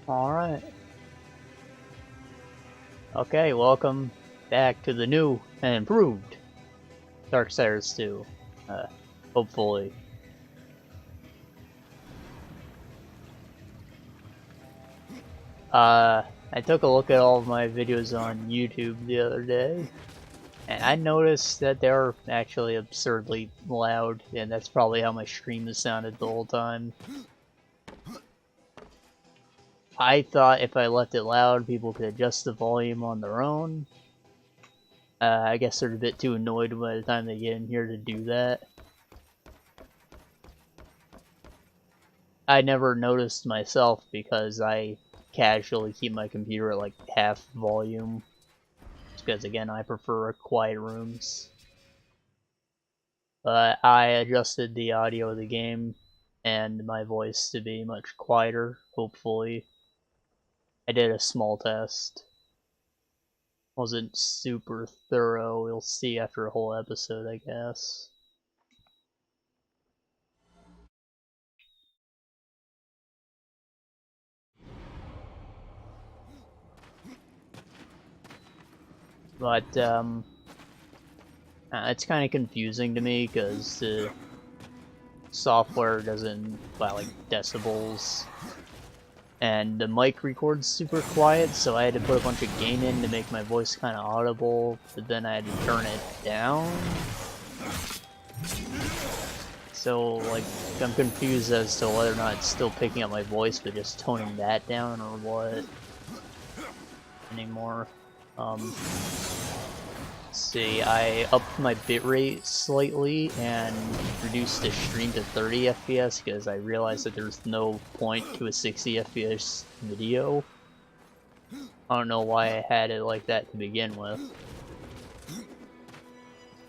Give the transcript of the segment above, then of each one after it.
Alright. Okay, welcome back to the new and improved Darksiders 2. Hopefully. I took a look at all of my videos on YouTube the other day, and I noticed that they are actually absurdly loud, and that's probably how my stream has sounded the whole time. I thought if I left it loud, people could adjust the volume on their own. I guess they're a bit too annoyed by the time they get in here to do that. I never noticed myself because I casually keep my computer at like half volume. Because again, I prefer quiet rooms. But I adjusted the audio of the game and my voice to be much quieter, hopefully. I did a small test. Wasn't super thorough, we'll see after a whole episode, I guess. But, it's kind of confusing to me because the software doesn't, like decibels, and the mic records super quiet, so I had to put a bunch of gain in to make my voice kind of audible, but then I had to turn it down. So, like, I'm confused as to whether or not it's still picking up my voice, but just toning that down, or what anymore. See, I upped my bitrate slightly and reduced the stream to 30 FPS because I realized that there's no point to a 60 FPS video. I don't know why I had it like that to begin with.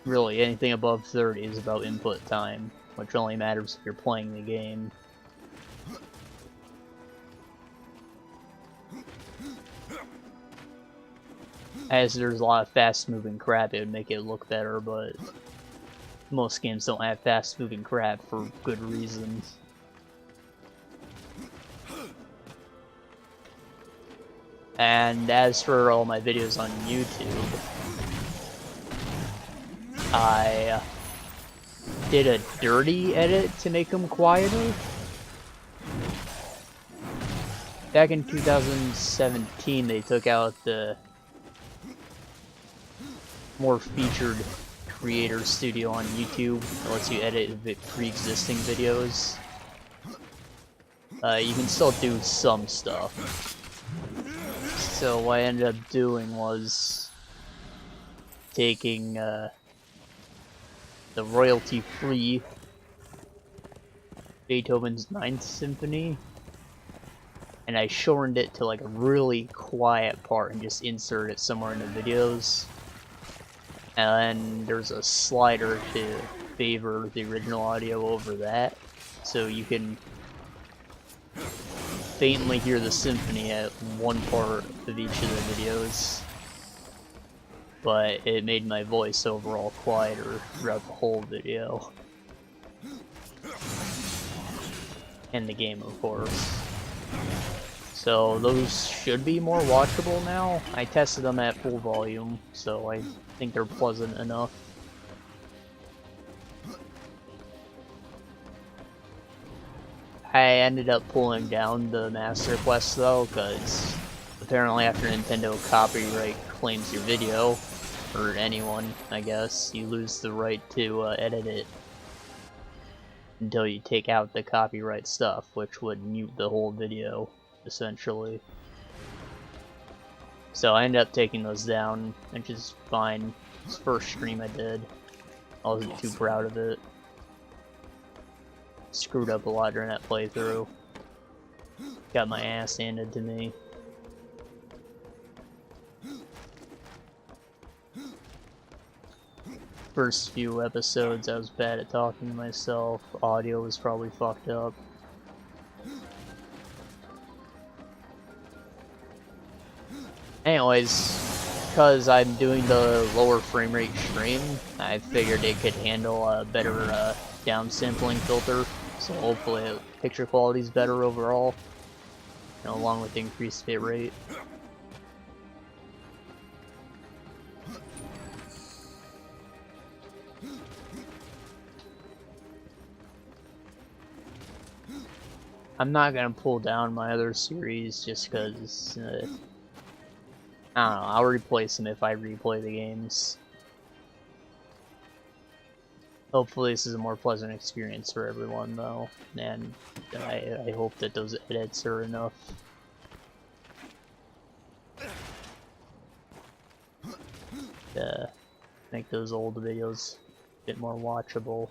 Really, anything above 30 is about input time, which only matters if you're playing the game. As there's a lot of fast-moving crap, it would make it look better, but most games don't have fast-moving crap for good reasons. And as for all my videos on YouTube, I did a dirty edit to make them quieter. Back in 2017, they took out the more featured creator studio on YouTube that lets you edit pre-existing videos. You can still do some stuff. So what I ended up doing was taking the royalty-free Beethoven's Ninth Symphony, and I shortened it to like a really quiet part and just inserted it somewhere in the videos. And then there's a slider to favor the original audio over that, so you can faintly hear the symphony at one part of each of the videos, but it made my voice overall quieter throughout the whole video. And the game, of course. So those should be more watchable now. I tested them at full volume, so I think they're pleasant enough. I ended up pulling down the master quest though, because apparently after Nintendo copyright claims your video, or anyone, I guess, you lose the right to edit it until you take out the copyright stuff, which would mute the whole video, essentially. So I ended up taking those down, which is fine. It's the first stream I did. I wasn't too proud of it. Screwed up a lot during that playthrough. Got my ass handed to me. First few episodes I was bad at talking to myself. Audio was probably fucked up. Anyways, because I'm doing the lower frame rate stream, I figured it could handle a better downsampling filter, so hopefully picture quality is better overall. along with increased bit rate. I'm not gonna pull down my other series just because, I don't know, I'll replace them if I replay the games. Hopefully this is a more pleasant experience for everyone though, and I hope that those edits are enough. To make those old videos a bit more watchable.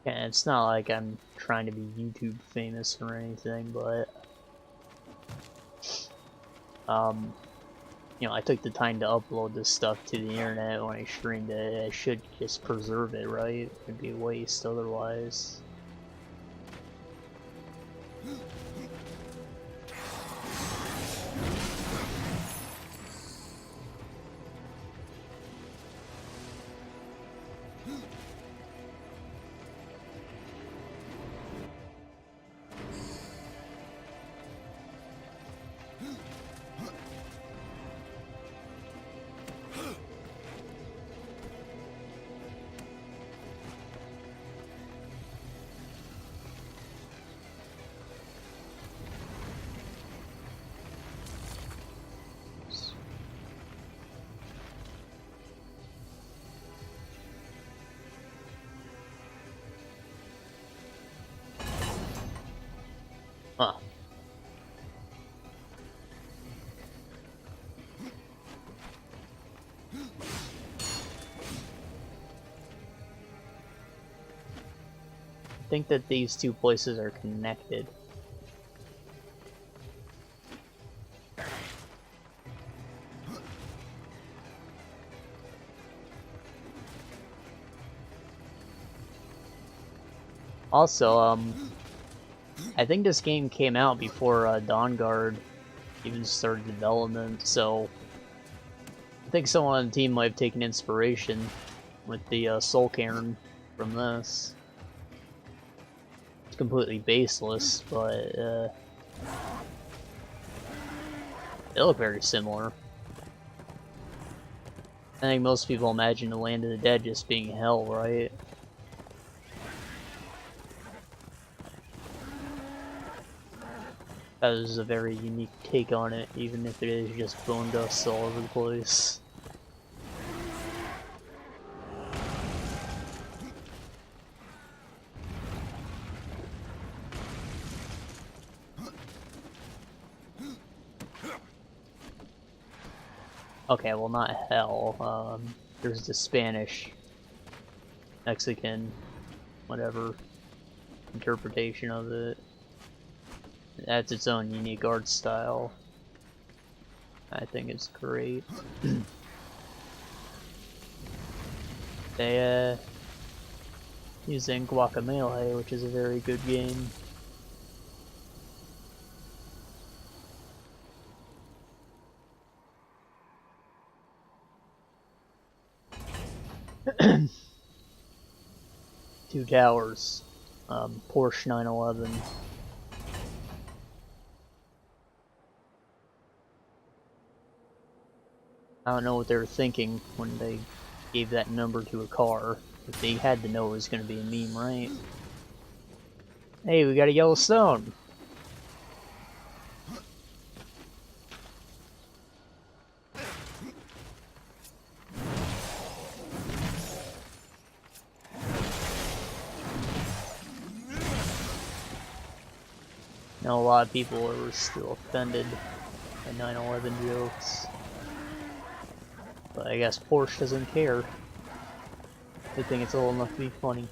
And it's not like I'm trying to be YouTube famous or anything, but you know, I took the time to upload this stuff to the internet when I streamed it. I should just preserve it, right? It'd be a waste otherwise. Huh. I think that these two places are connected. Also, I think this game came out before Dawnguard even started development, so I think someone on the team might have taken inspiration with the Soul Cairn from this. It's completely baseless, but they look very similar. I think most people imagine the Land of the Dead just being hell, right? That was a very unique take on it, even if it is just bone dust all over the place. Okay, well not hell, there's the Spanish, Mexican, whatever interpretation of it. That's its own unique art style. I think it's great. They using Guacamelee, which is a very good game. Two towers, Porsche 911. I don't know what they were thinking when they gave that number to a car, but they had to know it was going to be a meme, right? Hey, we got a yellow stone! I know a lot of people are still offended by 9/11 jokes, but I guess Porsche doesn't care. They think it's old enough to be funny.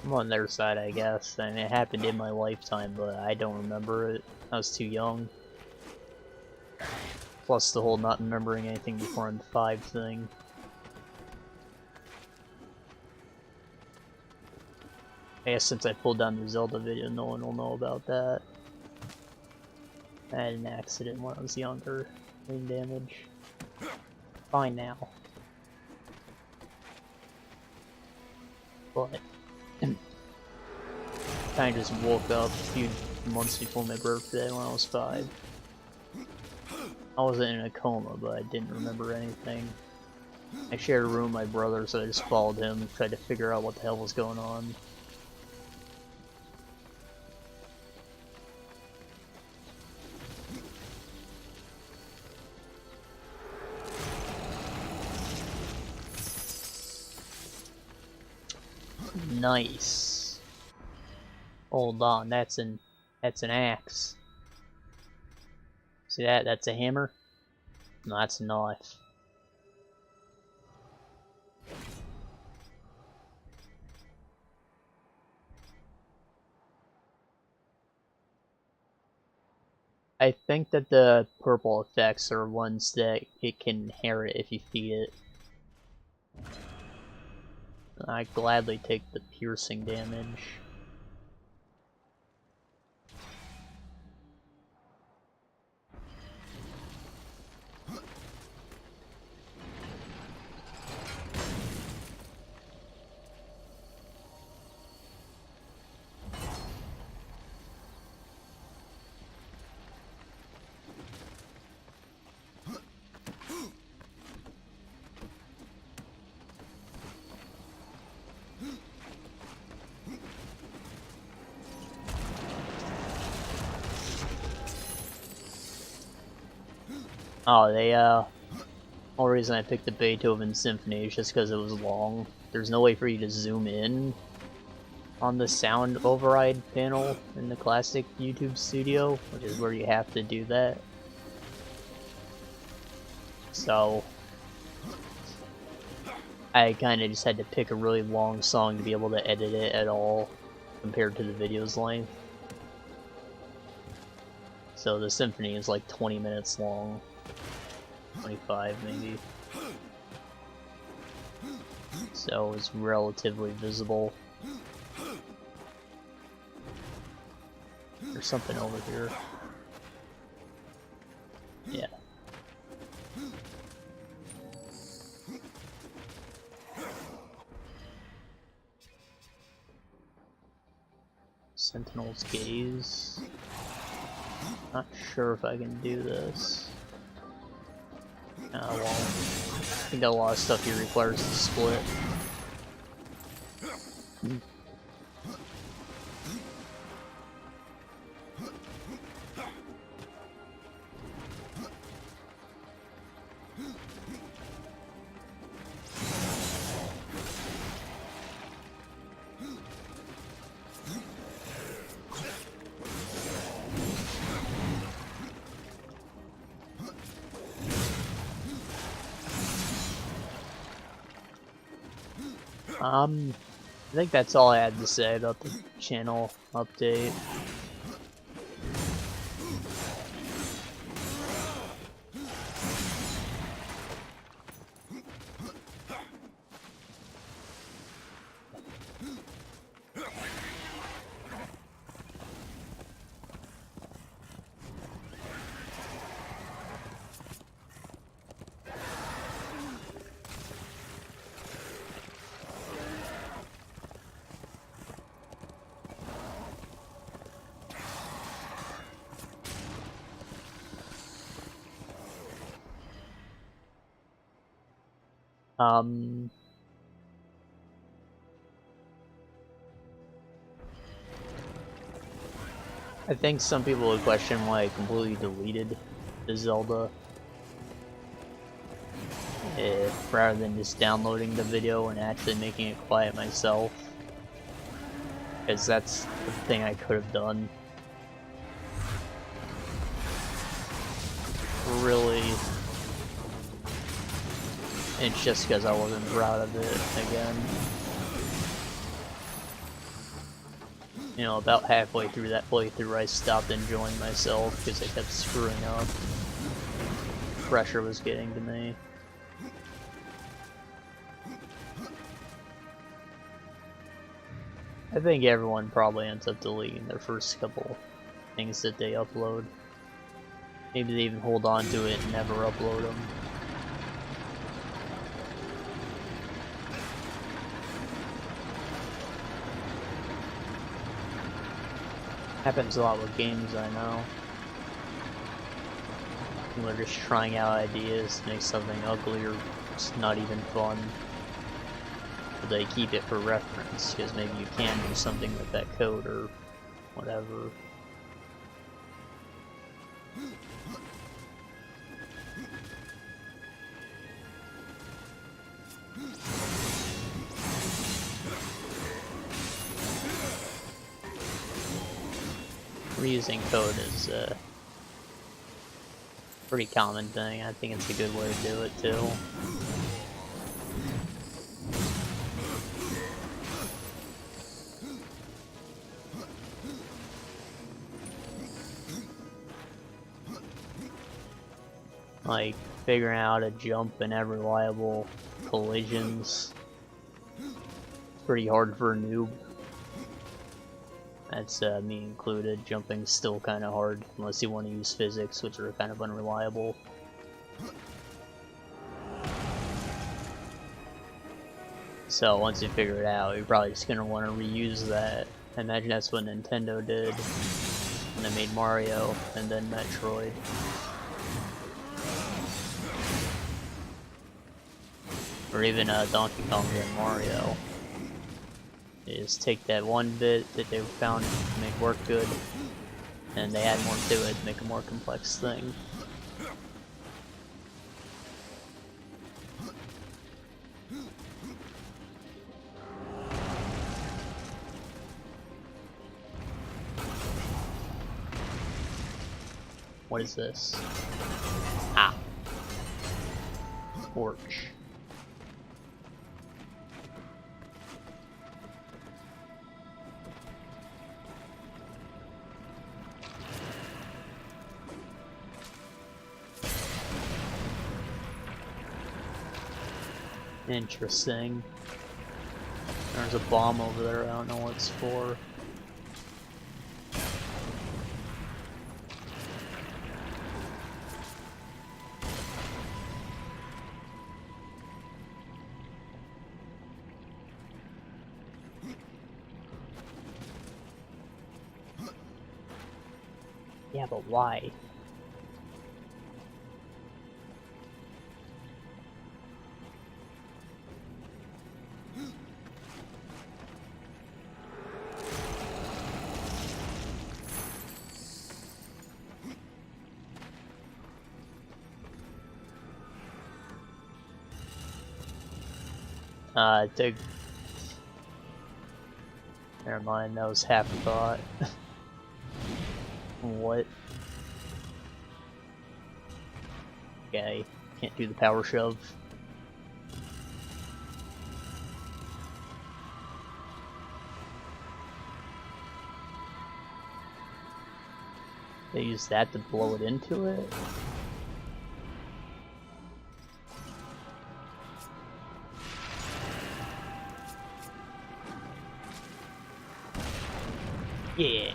I'm on their side, I guess. I mean, it happened in my lifetime, but I don't remember it. I was too young. Plus the whole not remembering anything before I'm 5 thing. I guess since I pulled down the Zelda video, no one will know about that. I had an accident when I was younger. Brain damage. Fine now. But I just woke up a few months before my birthday when I was 5. I wasn't in a coma, but I didn't remember anything. I shared a room with my brother, so I just followed him, tried to figure out what the hell was going on. Nice. Hold on, that's an axe. See that? That's a hammer? No, that's a knife. I think that the purple effects are ones that it can inherit if you feed it. I gladly take the piercing damage. Oh, only reason I picked the Beethoven Symphony is just because it was long. There's no way for you to zoom in on the sound override panel in the classic YouTube Studio, which is where you have to do that. So I kind of just had to pick a really long song to be able to edit it at all compared to the video's length. So the symphony is like 20 minutes long. 25 maybe. So it's relatively visible. There's something over here. Yeah. Sentinel's Gaze. Not sure if I can do this. No, I won't. I think a lot of stuff here requires to split. I think that's all I had to say about the channel update. I think some people would question why I completely deleted the Zelda, rather than just downloading the video and actually making it quiet myself, because that's the thing I could have done. Really, it's just because I wasn't proud of it again. You know, about halfway through that playthrough I stopped enjoying myself because I kept screwing up. Pressure was getting to me. I think everyone probably ends up deleting their first couple things that they upload. Maybe they even hold on to it and never upload them. Happens a lot with games, I know. People are just trying out ideas to make something ugly or just not even fun. But they keep it for reference, because maybe you can do something with that code or whatever. Reusing code is a pretty common thing. I think it's a good way to do it too. Like figuring out how to jump and have reliable collisions. It's pretty hard for a noob. That's me included. Jumping's still kind of hard unless you want to use physics, which are kind of unreliable. So once you figure it out, you're probably just gonna want to reuse that. I imagine that's what Nintendo did when they made Mario and then Metroid. Or even Donkey Kong and Mario. Is take that one bit that they found to make work good, and they add more to it to make a more complex thing. What is this? Ah. Torch. Interesting. There's a bomb over there, I don't know what it's for. Yeah, but why? Never mind, that was half a thought. What? Okay, can't do the power shove. They use that to blow it into it? Yeah.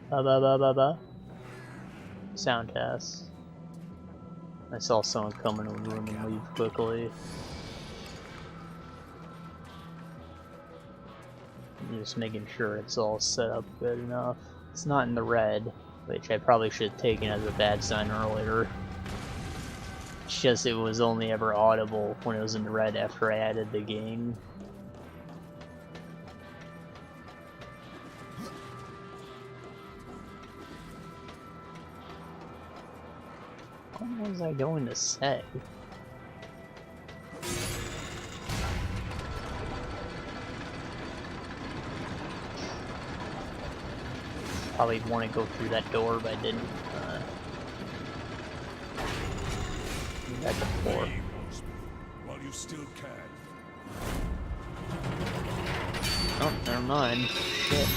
Ba ba ba ba ba. Sound test. I saw someone come in a room and leave quickly. I'm just making sure it's all set up good enough. It's not in the red, which I probably should have taken as a bad sign earlier. It's just it was only ever audible when it was in the red after I added the game. What was I going to say? Probably want to go through that door, but I didn't. Back to 4. While you still can. Oh, never mind. Shit.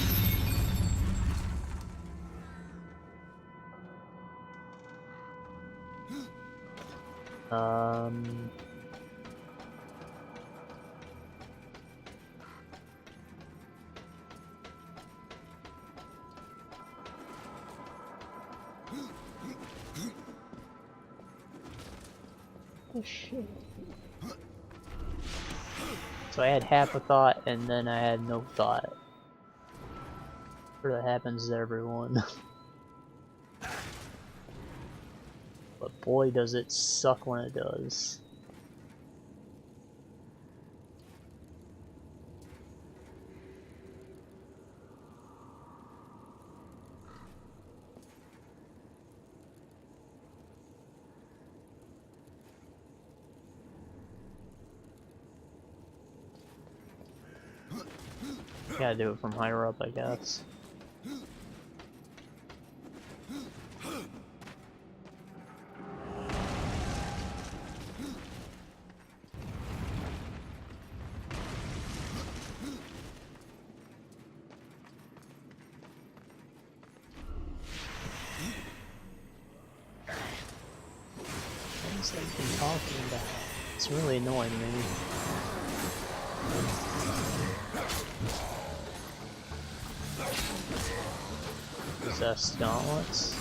Um... Oh shit. So I had half a thought and then I had no thought. Sure, that happens to everyone. But boy does it suck when it does. Gotta do it from higher up, I guess. What is that thing talking about? It's really annoying me. Possessed gauntlets.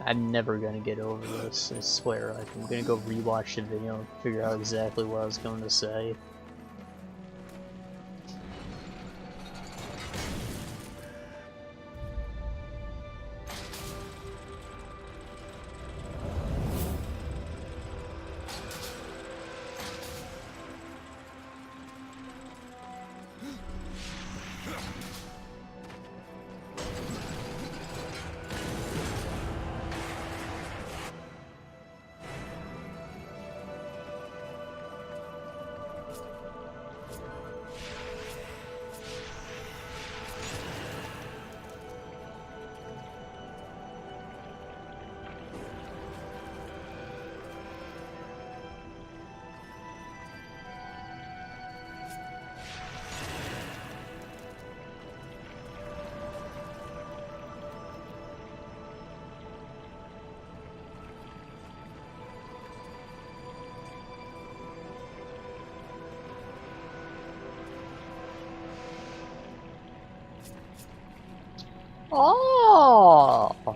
I'm never gonna get over this, I swear. I'm gonna go rewatch the video and figure out exactly what I was going to say. Oh!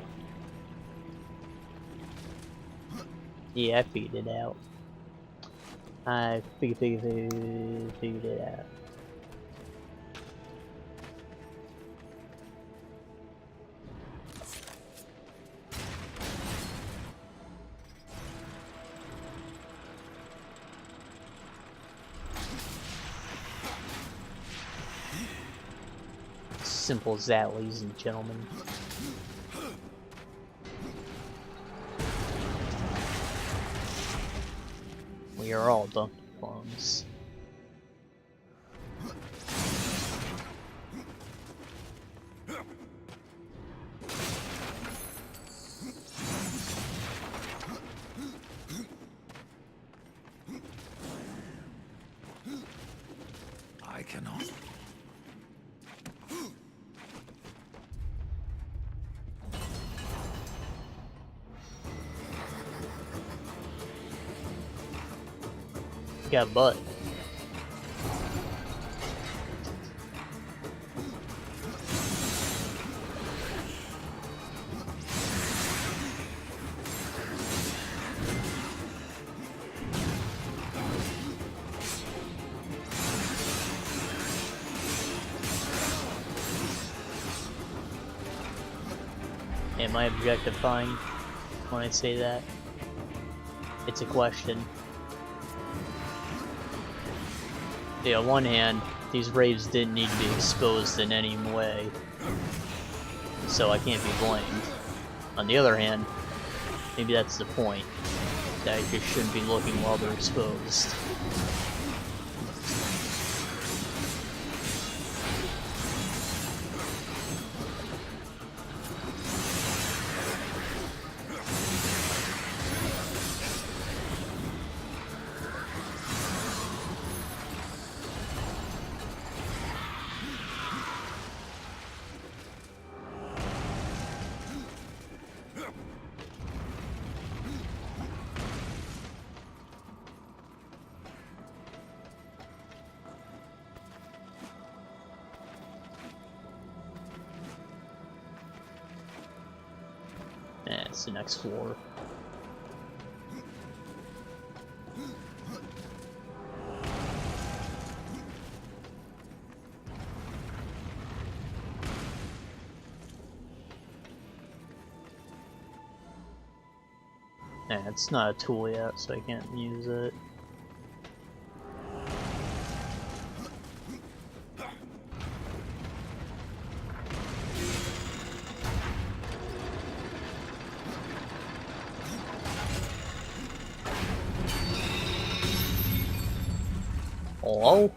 Yeah, I figured it out. I figured it out. Simple as that, ladies and gentlemen. We are all Donkey Kongs. I cannot. Got butt. Am I objectifying when I say that? It's a question. Yeah, on one hand, these raves didn't need to be exposed in any way. so I can't be blamed. On the other hand, maybe that's the point, that I just shouldn't be looking while they're exposed. It's the next floor. It's not a tool yet, so I can't use it. Hello?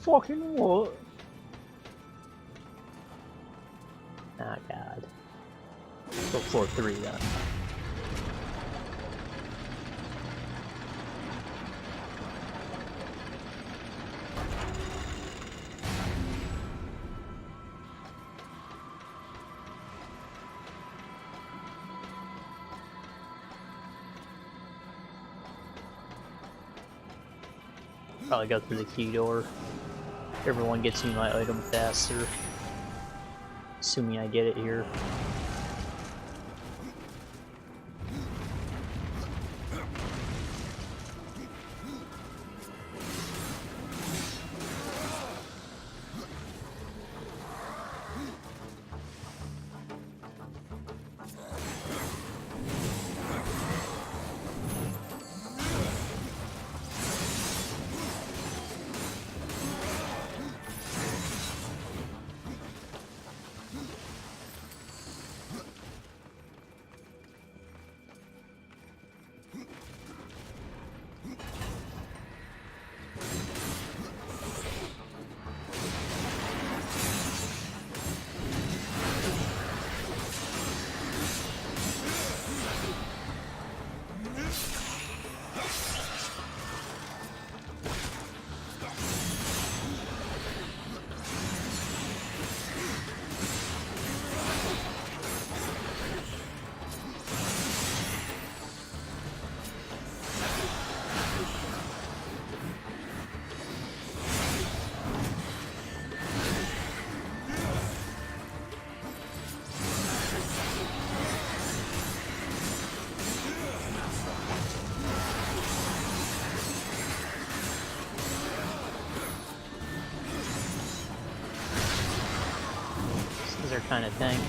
Fucking what? Ah, God. Go floor 3 then. Probably go through the key door. Everyone gets me my item faster. Assuming I get it here. These are kind of tanky.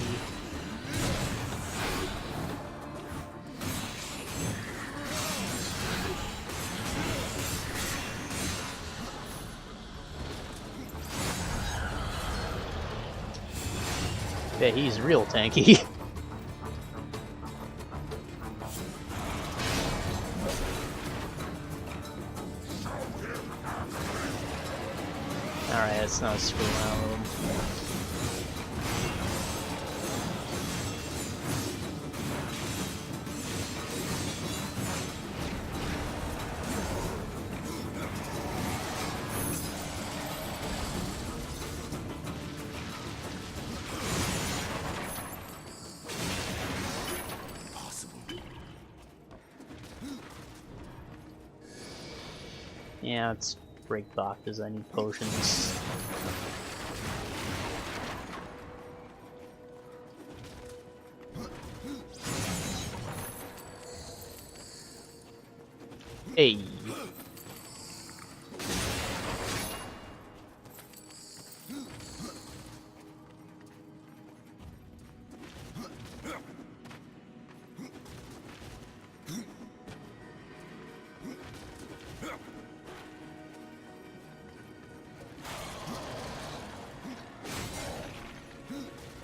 Yeah, he's real tanky. Alright, let's not screw around with him. Yeah, it's break boxes, I need potions. Hey.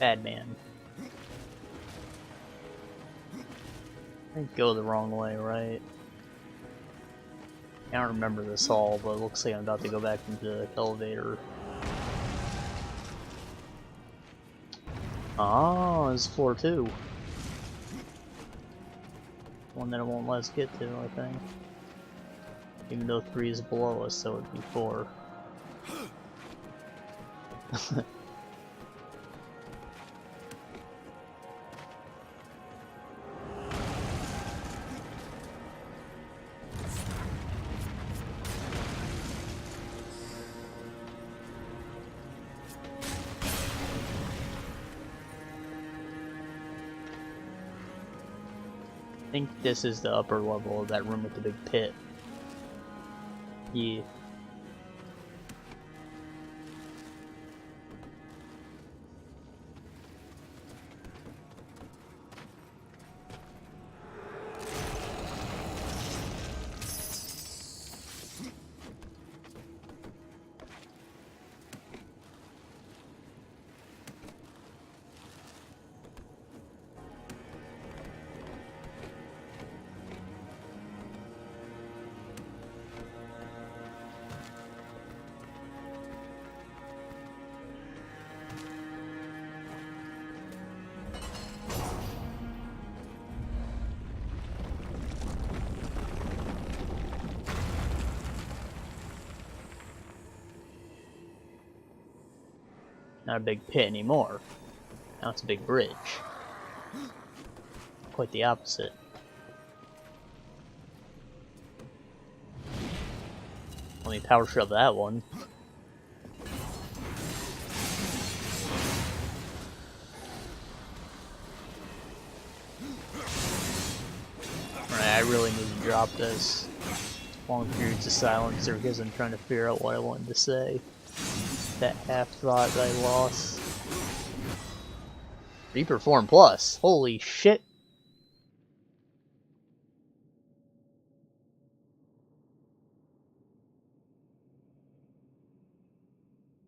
Bad man. I go the wrong way, right? I don't remember this hall, but it looks like I'm about to go back into the elevator. Oh, it's floor 2. One that it won't let us get to, I think. Even though 3 is below us, so it would be 4. I think this is the upper level of that room with the big pit. Yeah. Not a big pit anymore. Now it's a big bridge. Quite the opposite. Let me power shove that one. Alright, I really need to drop this. Long periods of silence there because I'm trying to figure out what I wanted to say. That half thought that I lost. Reaper Form Plus. Holy shit.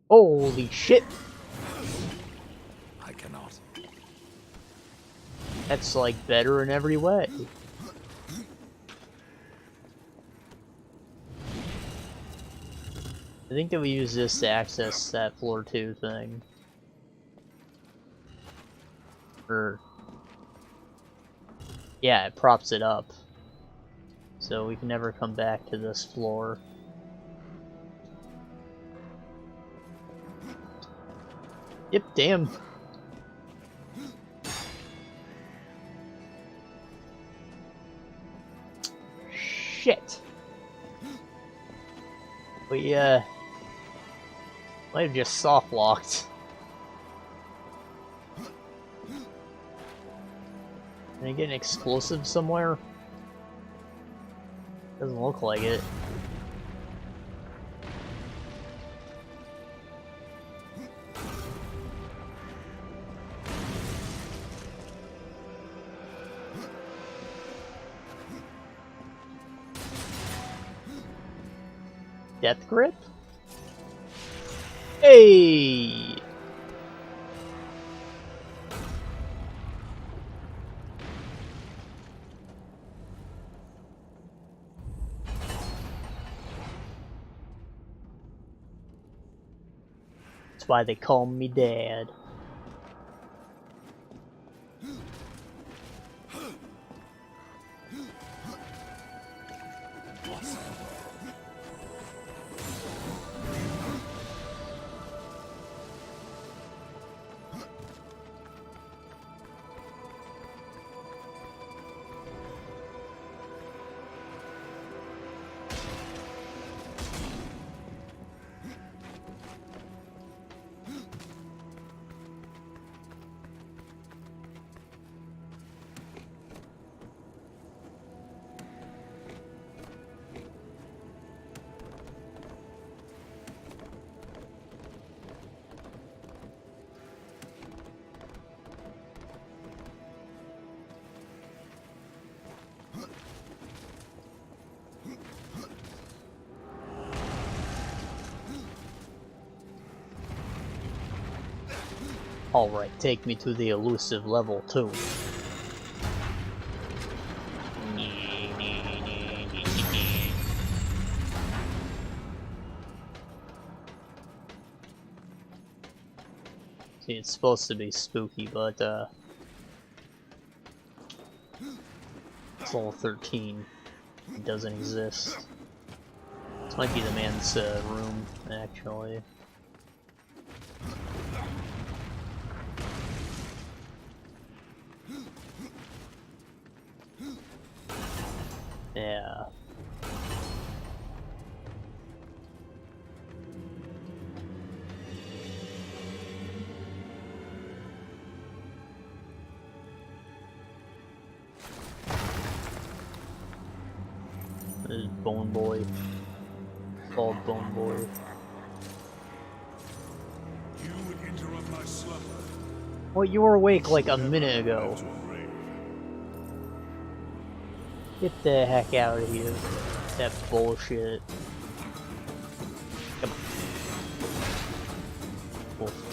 Holy shit. I cannot. That's like better in every way. I think that we use this to access that floor 2 thing. Or yeah, it props it up. So we can never come back to this floor. Yep, damn. Shit. We might have just soft locked. Can I get an explosive somewhere? Doesn't look like it. Death grip? Hey! That's why they call me Dad. Alright, take me to the elusive level 2. See, it's supposed to be spooky, but it's level 13. It doesn't exist. This might be the man's room, actually. Yeah. This is Bone Boy. Called Bone Boy. You would interrupt my slumber. Well, you were awake like a minute ago. Get the heck out of here. That bullshit. Come on. Wolf.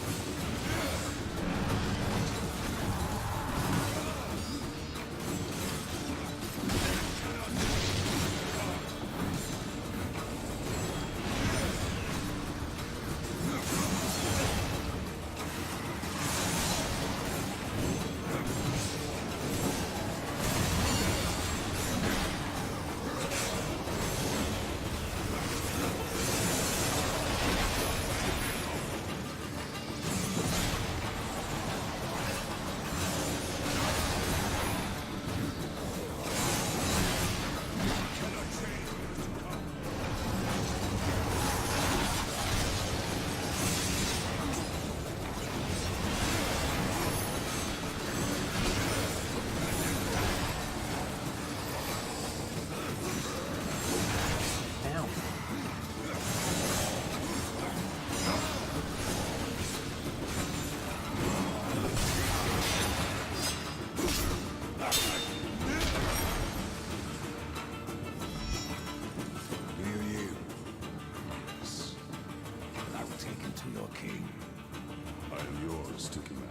To command.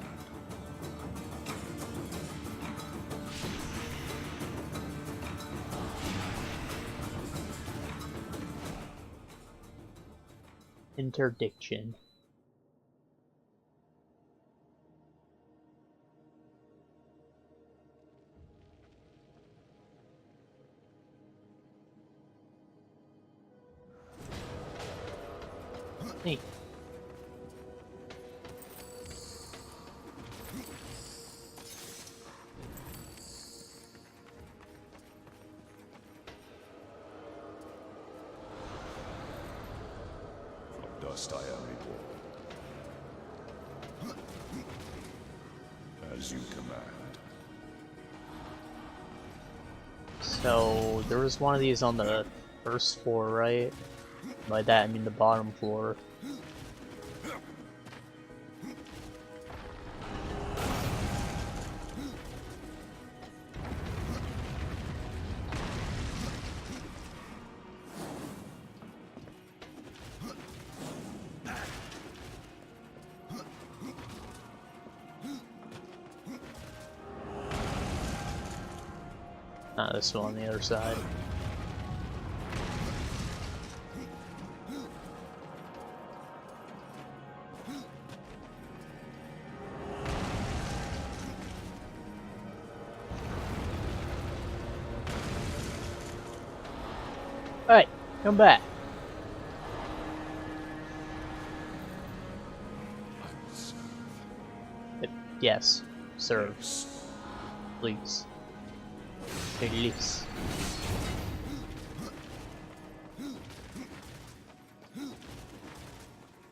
Interdiction. Hey. Dust I am reborn. As you command. So, there was one of these on the first floor, right? By that, I mean the bottom floor. Not this one on the other side. Alright, come back. Yes, sir. Please. Release.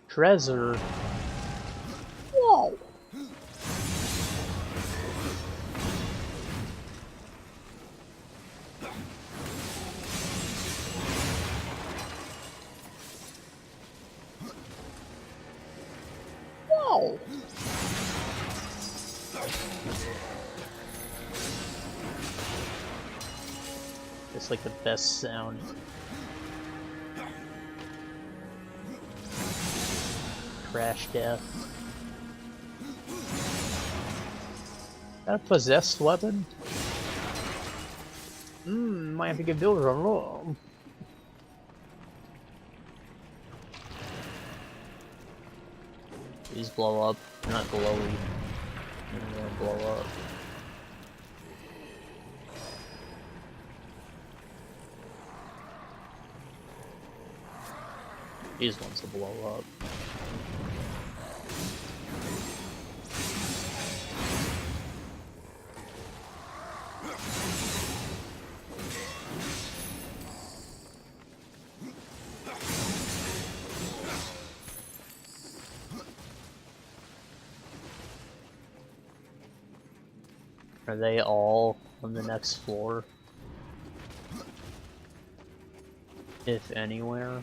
Treasure. Whoa. Whoa. It's like the best sound. Crash death. That possessed weapon? Might have to get builders on roll. These blow up, not glowy. They're gonna blow up. These ones will blow up. Are they all on the next floor? If anywhere?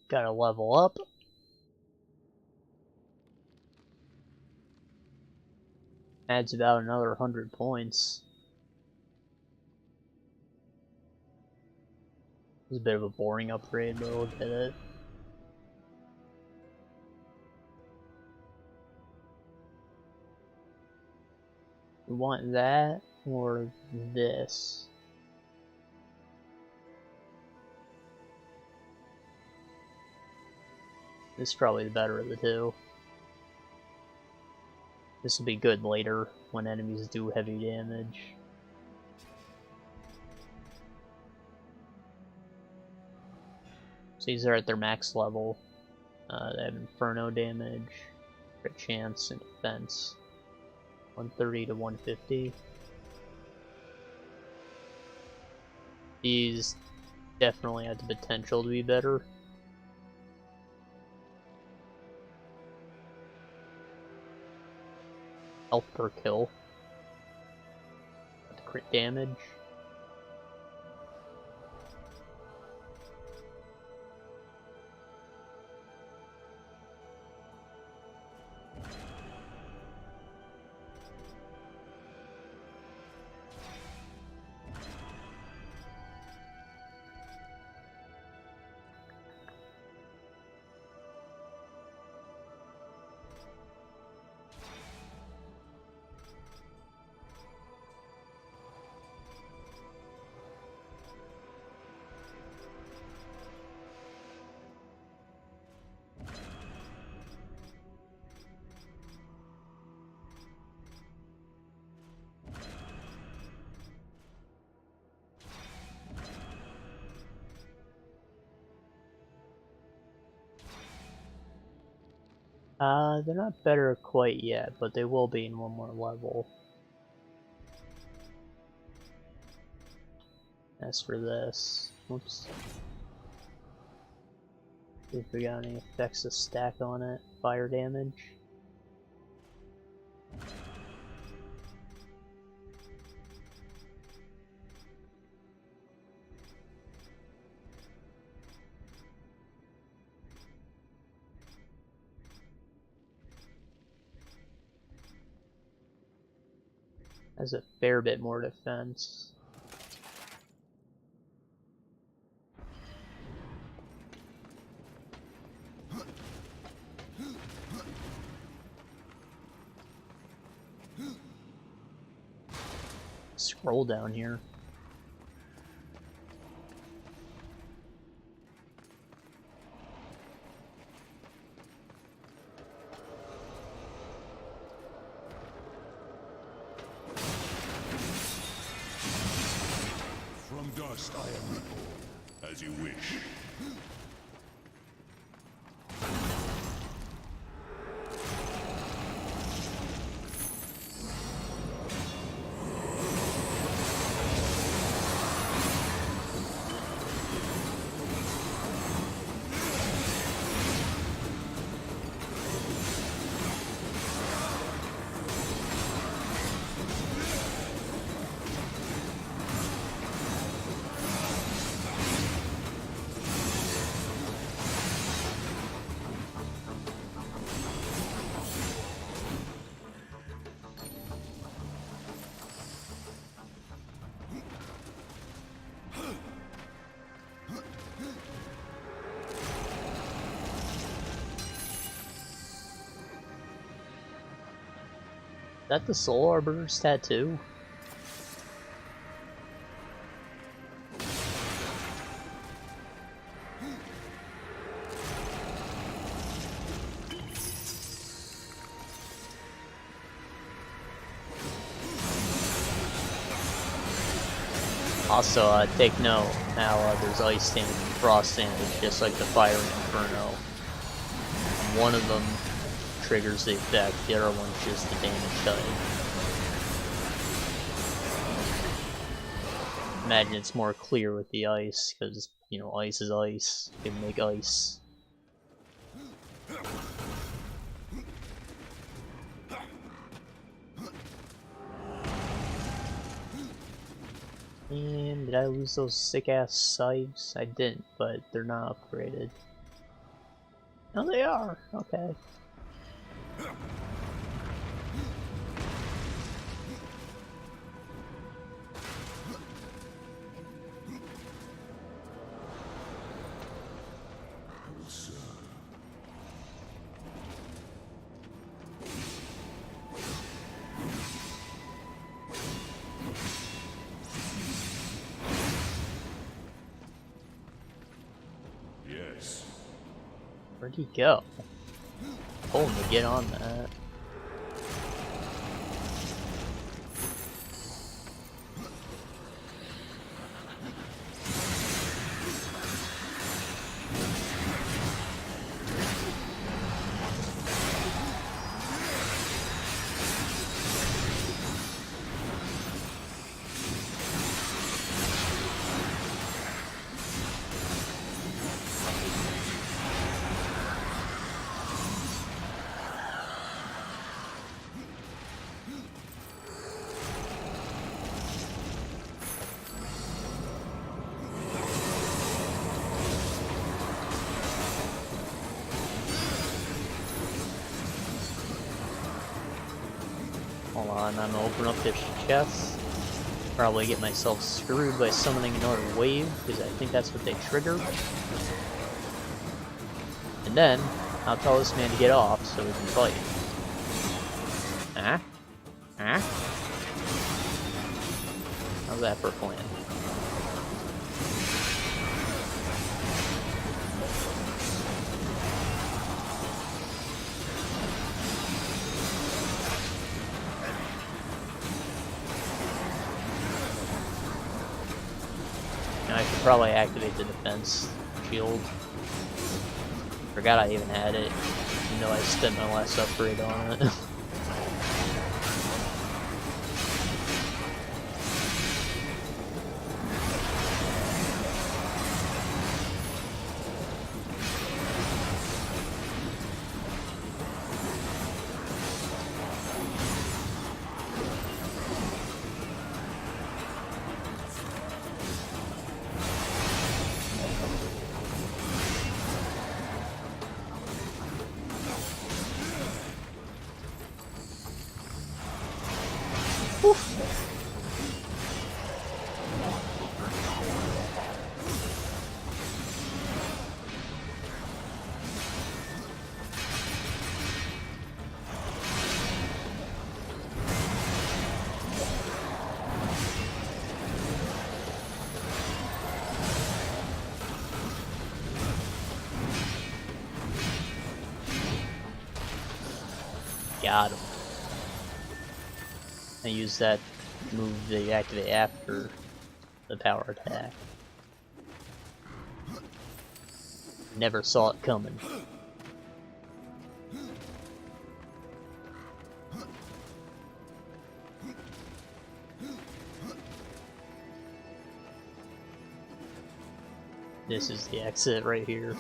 Gotta level up. Adds about another 100 points. It's a bit of a boring upgrade, but we'll get it. We want that or this. This is probably the better of the two. This will be good later when enemies do heavy damage. So these are at their max level. They have Inferno damage, crit chance, and defense. 130 to 150. These definitely have the potential to be better. Health per kill. Crit damage. They're not better quite yet, but they will be in one more level. As for this, whoops. See if we got any effects to stack on it. Fire damage. Has a fair bit more defense. Scroll down here. From dust I am reborn, as you wish. that the Soul Arbor's tattoo? Also, take note how there's ice damage and frost damage, just like the Fire Inferno. One of them triggers the effect, the other one's just the damage type. Imagine it's more clear with the ice, because, you know, ice is ice. You can make ice. And did I lose those sick-ass scythes? I didn't, but they're not upgraded. No, they are. Okay. Yes. Where'd he go? Told him to get on that. Hold on, I'm gonna open up this chest. Probably get myself screwed by summoning another wave, because I think that's what they trigger. And then, I'll tell this man to get off so we can fight. Huh? Huh? How's that for a plan? I should probably activate the defense shield. Forgot I even had it, even though I spent my last upgrade on it. Got him. I use that move to activate after the power attack. Never saw it coming. This is the exit right here.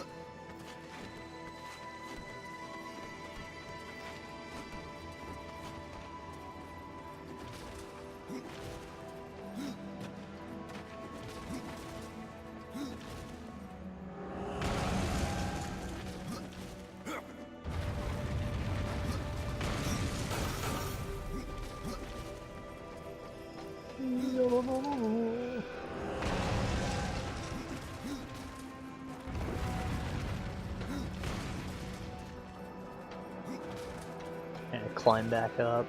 And climb back up.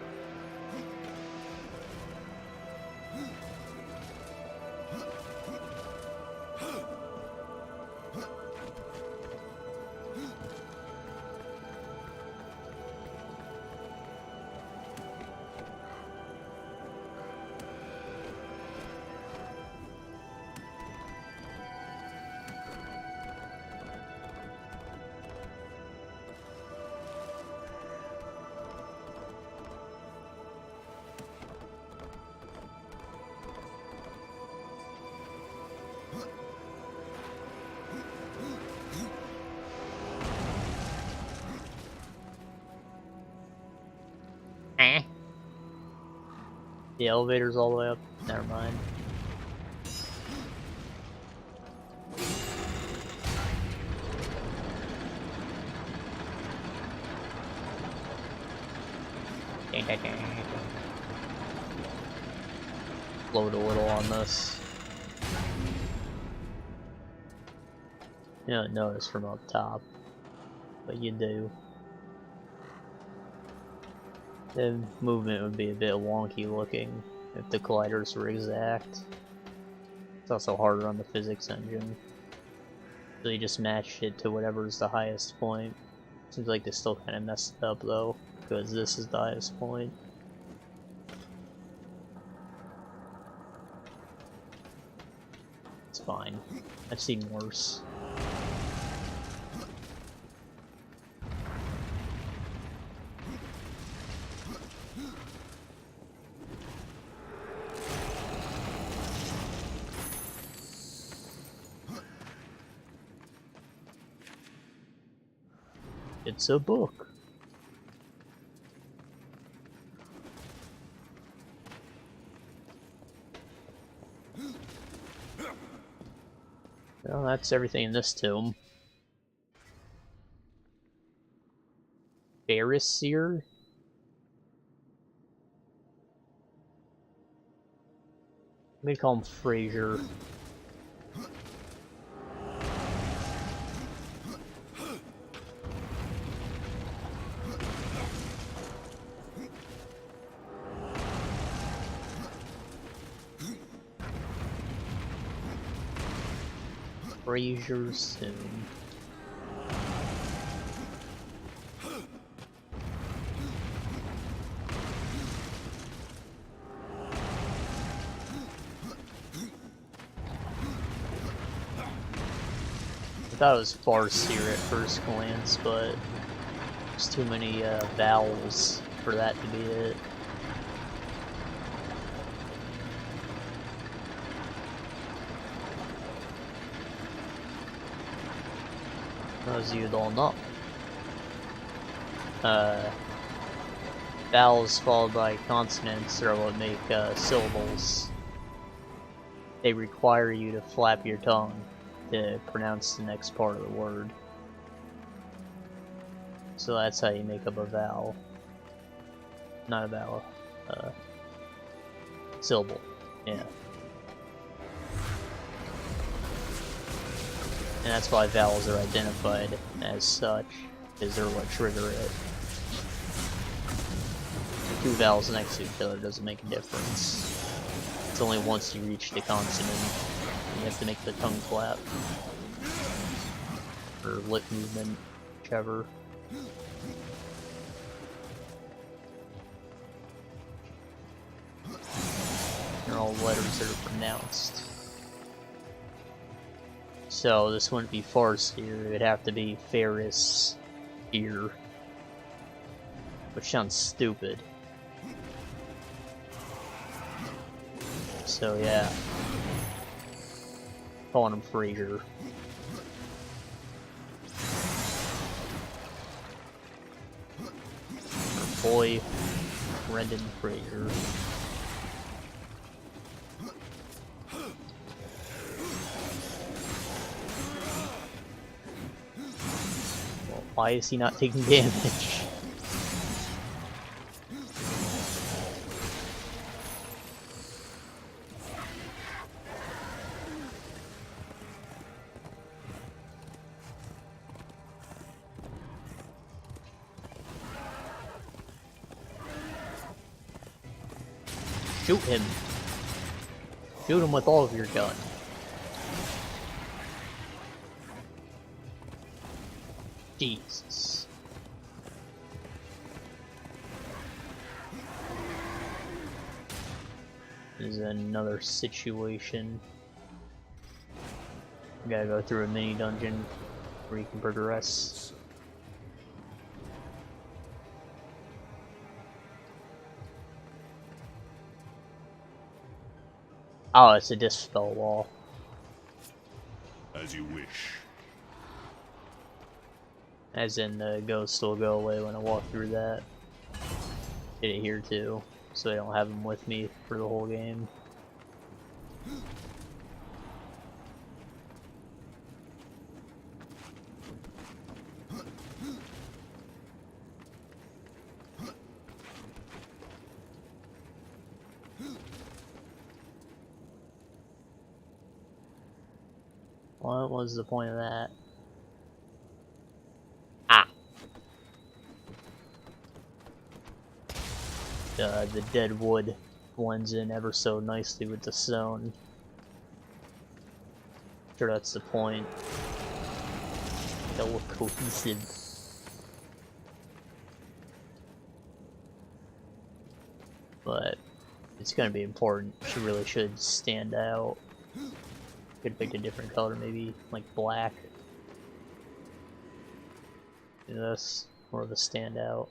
Eh? The elevator's all the way up? Never mind. Float a little on this. You don't notice from up top, but you do. The movement would be a bit wonky looking if the colliders were exact. It's also harder on the physics engine. So you just match it to whatever's the highest point. Seems like they still kind of messed it up though, because this is the highest point. It's fine. I've seen worse. It's a book. Well, that's everything in this tomb. Barrister? Let me call him Fraser. Fraser's tomb. I thought it was Farseer at first glance, but there's too many vowels for that to be it. As you all know. Vowels followed by consonants are what make syllables. They require you to flap your tongue to pronounce the next part of the word. So that's how you make up a vowel. Not a vowel. Syllable. Yeah. And that's why vowels are identified as such, because they're what trigger it. Two vowels next to each other doesn't make a difference. It's only once you reach the consonant, you have to make the tongue flap. Or lip movement, whichever. They're all letters that are pronounced. So this wouldn't be Farseer, it'd have to be Ferris here. Which sounds stupid. So yeah. Calling him Fraser. Or boy, Brendan Fraser. Why is he not taking damage? Shoot him. Shoot him with all of your gun. Jesus. This is another situation. We gotta go through a mini dungeon where you can progress. Oh, it's a dispel wall. As you wish. As in, the ghost will go away when I walk through that. did it here too, so I don't have them with me for the whole game. What was the point of that? Ah! The dead wood blends in ever so nicely with the stone. Sure, that's the point. They'll look cohesive. But it's gonna be important. She really should stand out. Could pick a different color, maybe like black. Do this, more of a standout.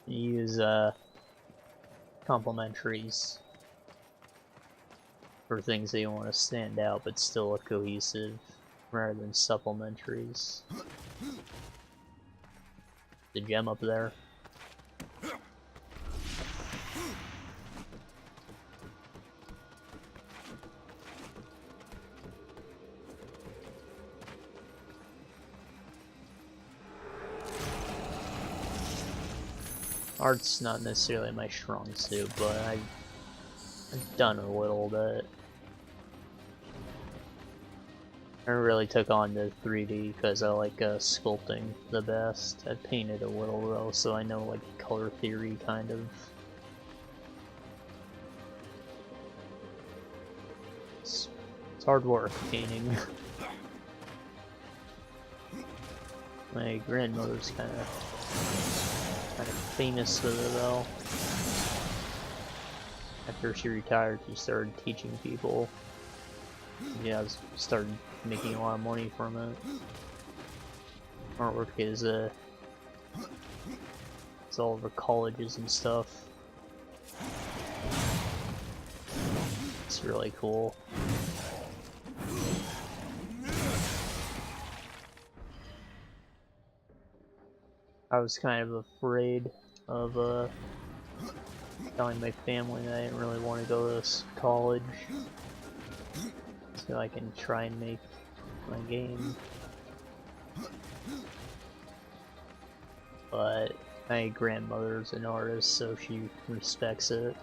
Use complementaries for things that you want to stand out but still look cohesive, rather than supplementaries. The gem up there. Art's not necessarily my strong suit, but I've done a little bit. I really took on the 3D because I like sculpting the best. I painted a little though, so I know like color theory kind of. It's hard work painting. My grandmother's kind of famous with it though. After she retired, she started teaching people. Yeah, started making a lot of money from it. Artwork is it's all over colleges and stuff. It's really cool. I was kind of afraid of telling my family that I didn't really want to go to college, so I can try and make my game. But my grandmother's an artist, so she respects it.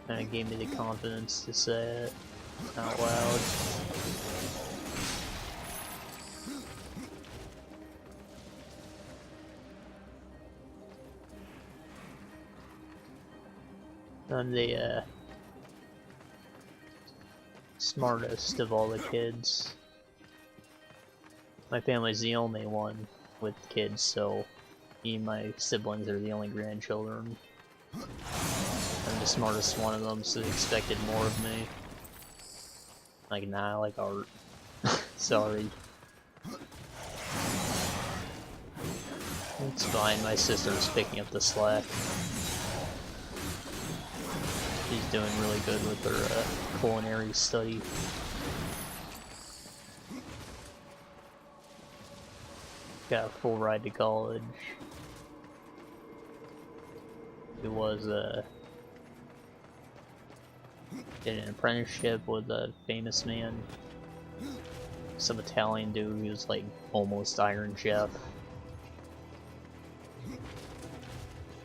And it gave me the confidence to say it out loud. I'm the smartest of all the kids. My family's the only one with kids, so me and my siblings are the only grandchildren. I'm the smartest one of them, so they expected more of me. Like, nah, I like art. Sorry. It's fine, my sister's picking up the slack. She's doing really good with her culinary study. Got a full ride to college. It was did an apprenticeship with a famous man, some Italian dude who was like almost Iron Chef.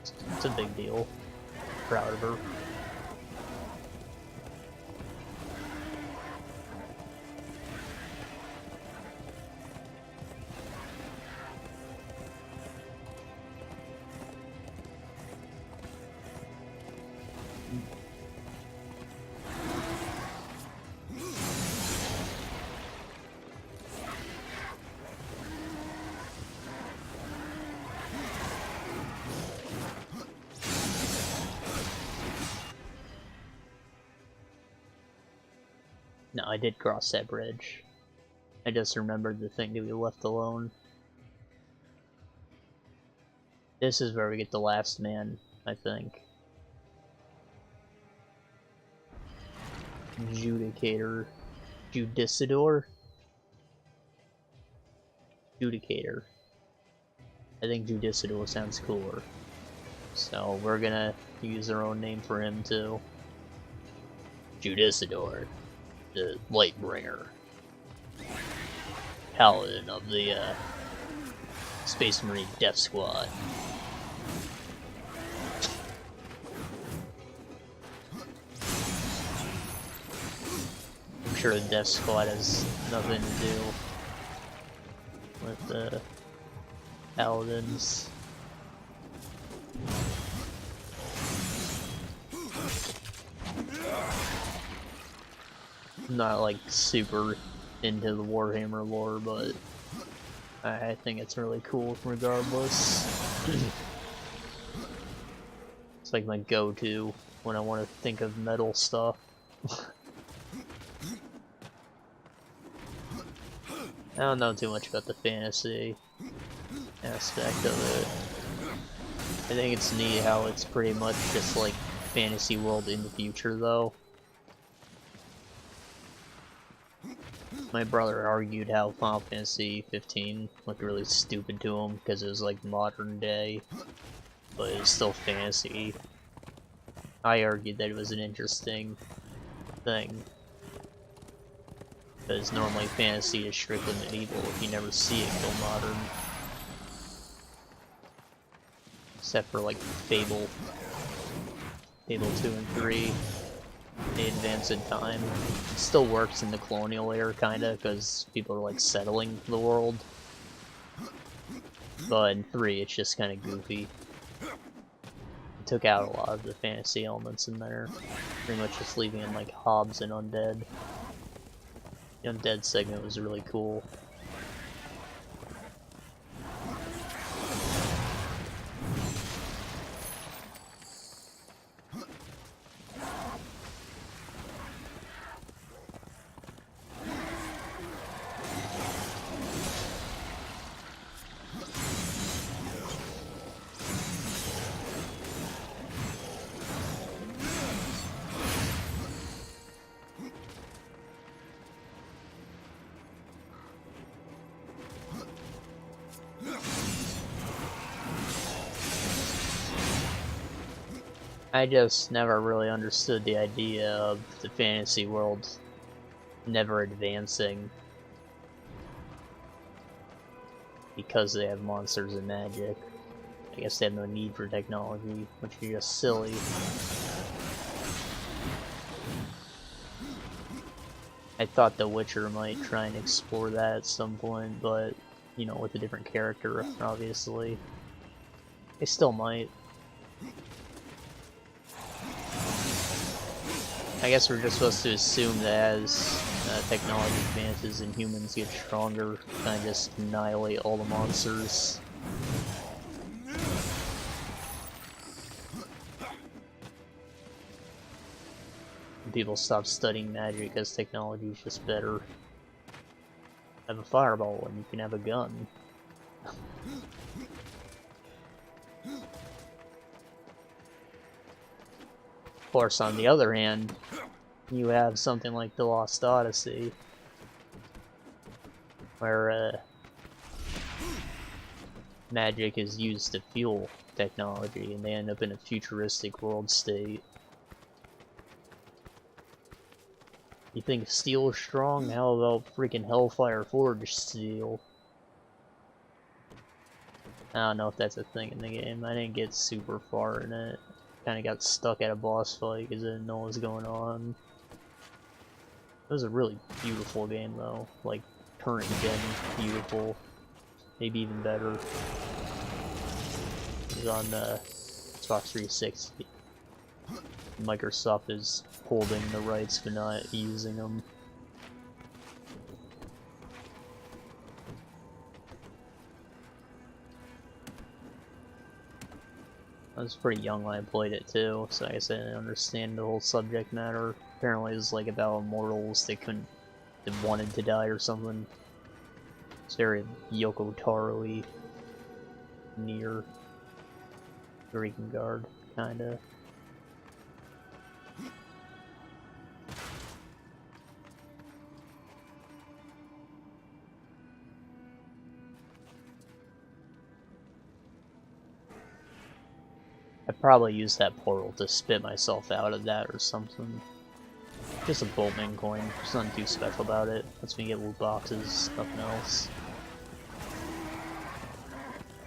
It's a big deal. Proud of her. No, I did cross that bridge. I just remembered the thing to be left alone. This is where we get the last man, I think. Judicator. Judicidor? Judicator. I think Judicidor sounds cooler. So we're gonna use our own name for him too. Judicidor, the Lightbringer. Paladin of the Space Marine Death Squad. I'm sure the Death Squad has nothing to do with the Paladins. I'm not like super into the Warhammer lore, but I think it's really cool regardless. It's like my go-to when I want to think of metal stuff. I don't know too much about the fantasy aspect of it. I think it's neat how it's pretty much just like fantasy world in the future though. My brother argued how Final Fantasy 15 looked really stupid to him because it was like modern day, but it was still fantasy. I argued that it was an interesting thing, because normally fantasy is strictly medieval if you never see it go modern. Except for like Fable 2 and 3. They advance in time. It still works in the colonial era, kinda, because people are like settling the world. But in 3, it's just kinda goofy. It took out a lot of the fantasy elements in there. Pretty much just leaving in like hobs and undead. The undead segment was really cool. I just never really understood the idea of the fantasy world never advancing because they have monsters and magic. I guess they have no need for technology, which is just silly. I thought The Witcher might try and explore that at some point, but, you know, with a different character, obviously. They still might. I guess we're just supposed to assume that as technology advances and humans get stronger, kind of just annihilate all the monsters. And people stop studying magic because technology is just better. Have a fireball and you can have a gun. Of course, on the other hand, you have something like the Lost Odyssey, where magic is used to fuel technology, and they end up in a futuristic world state. You think steel is strong? How about freaking Hellfire Forged steel? I don't know if that's a thing in the game. I didn't get super far in it. Kind of got stuck at a boss fight because I didn't know what was going on. It was a really beautiful game though, like current gen beautiful, maybe even better. It was on Xbox 360. Microsoft is holding the rights but not using them. I was pretty young when I played it too, so I guess I didn't understand the whole subject matter. Apparently it was like about immortals that wanted to die or something. It's very Yoko Taro-y, near. Green guard, kinda. I'd probably use that portal to spit myself out of that or something. Just a Boltman coin. There's nothing too special about it. Lets me get loot boxes, nothing else.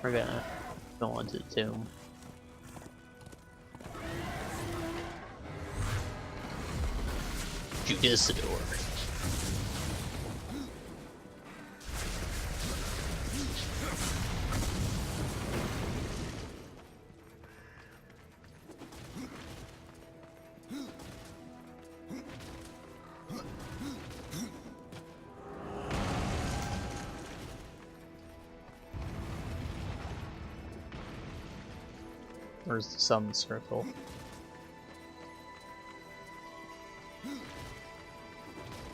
We're gonna go into the tomb. Judicidor. Where's the summon circle?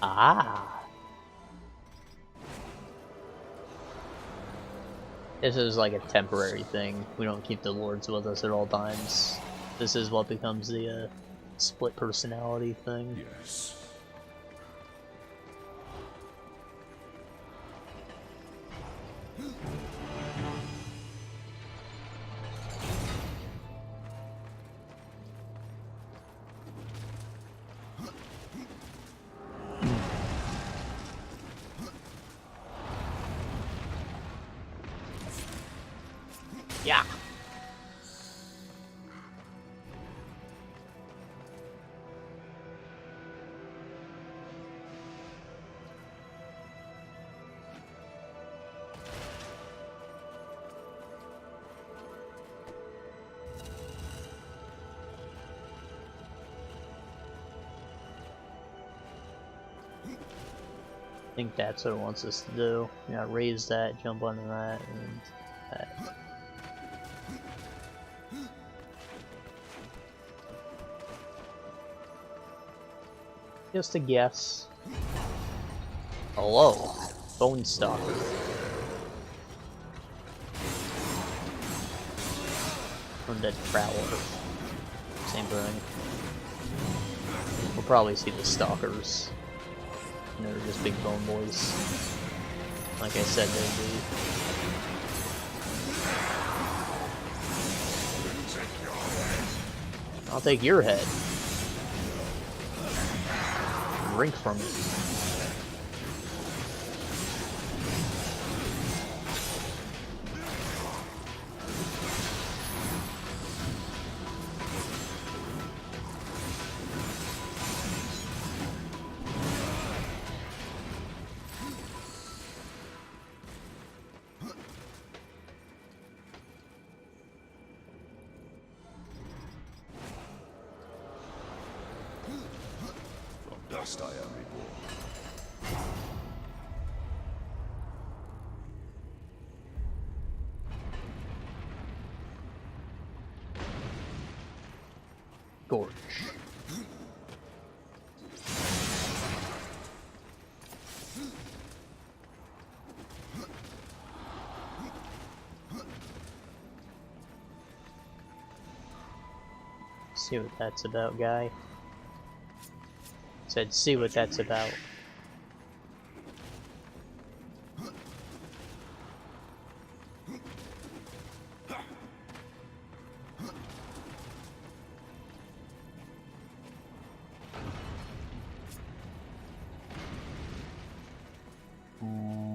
Ah! This is like a temporary thing. We don't keep the lords with us at all times. This is what becomes the split personality thing. Yes. Yeah. I think that's what it wants us to do. Yeah, raise that, jump onto that, and that. Just a guess. Hello, Bone Stalker. Undead Prowler. Same thing. We'll probably see the Stalkers. And they're just big bone boys. Like I said they'd be. I'll take your head. Drink from it. Dust I am reborn. Gorge. See what that's about, guy. Said, see what that's about.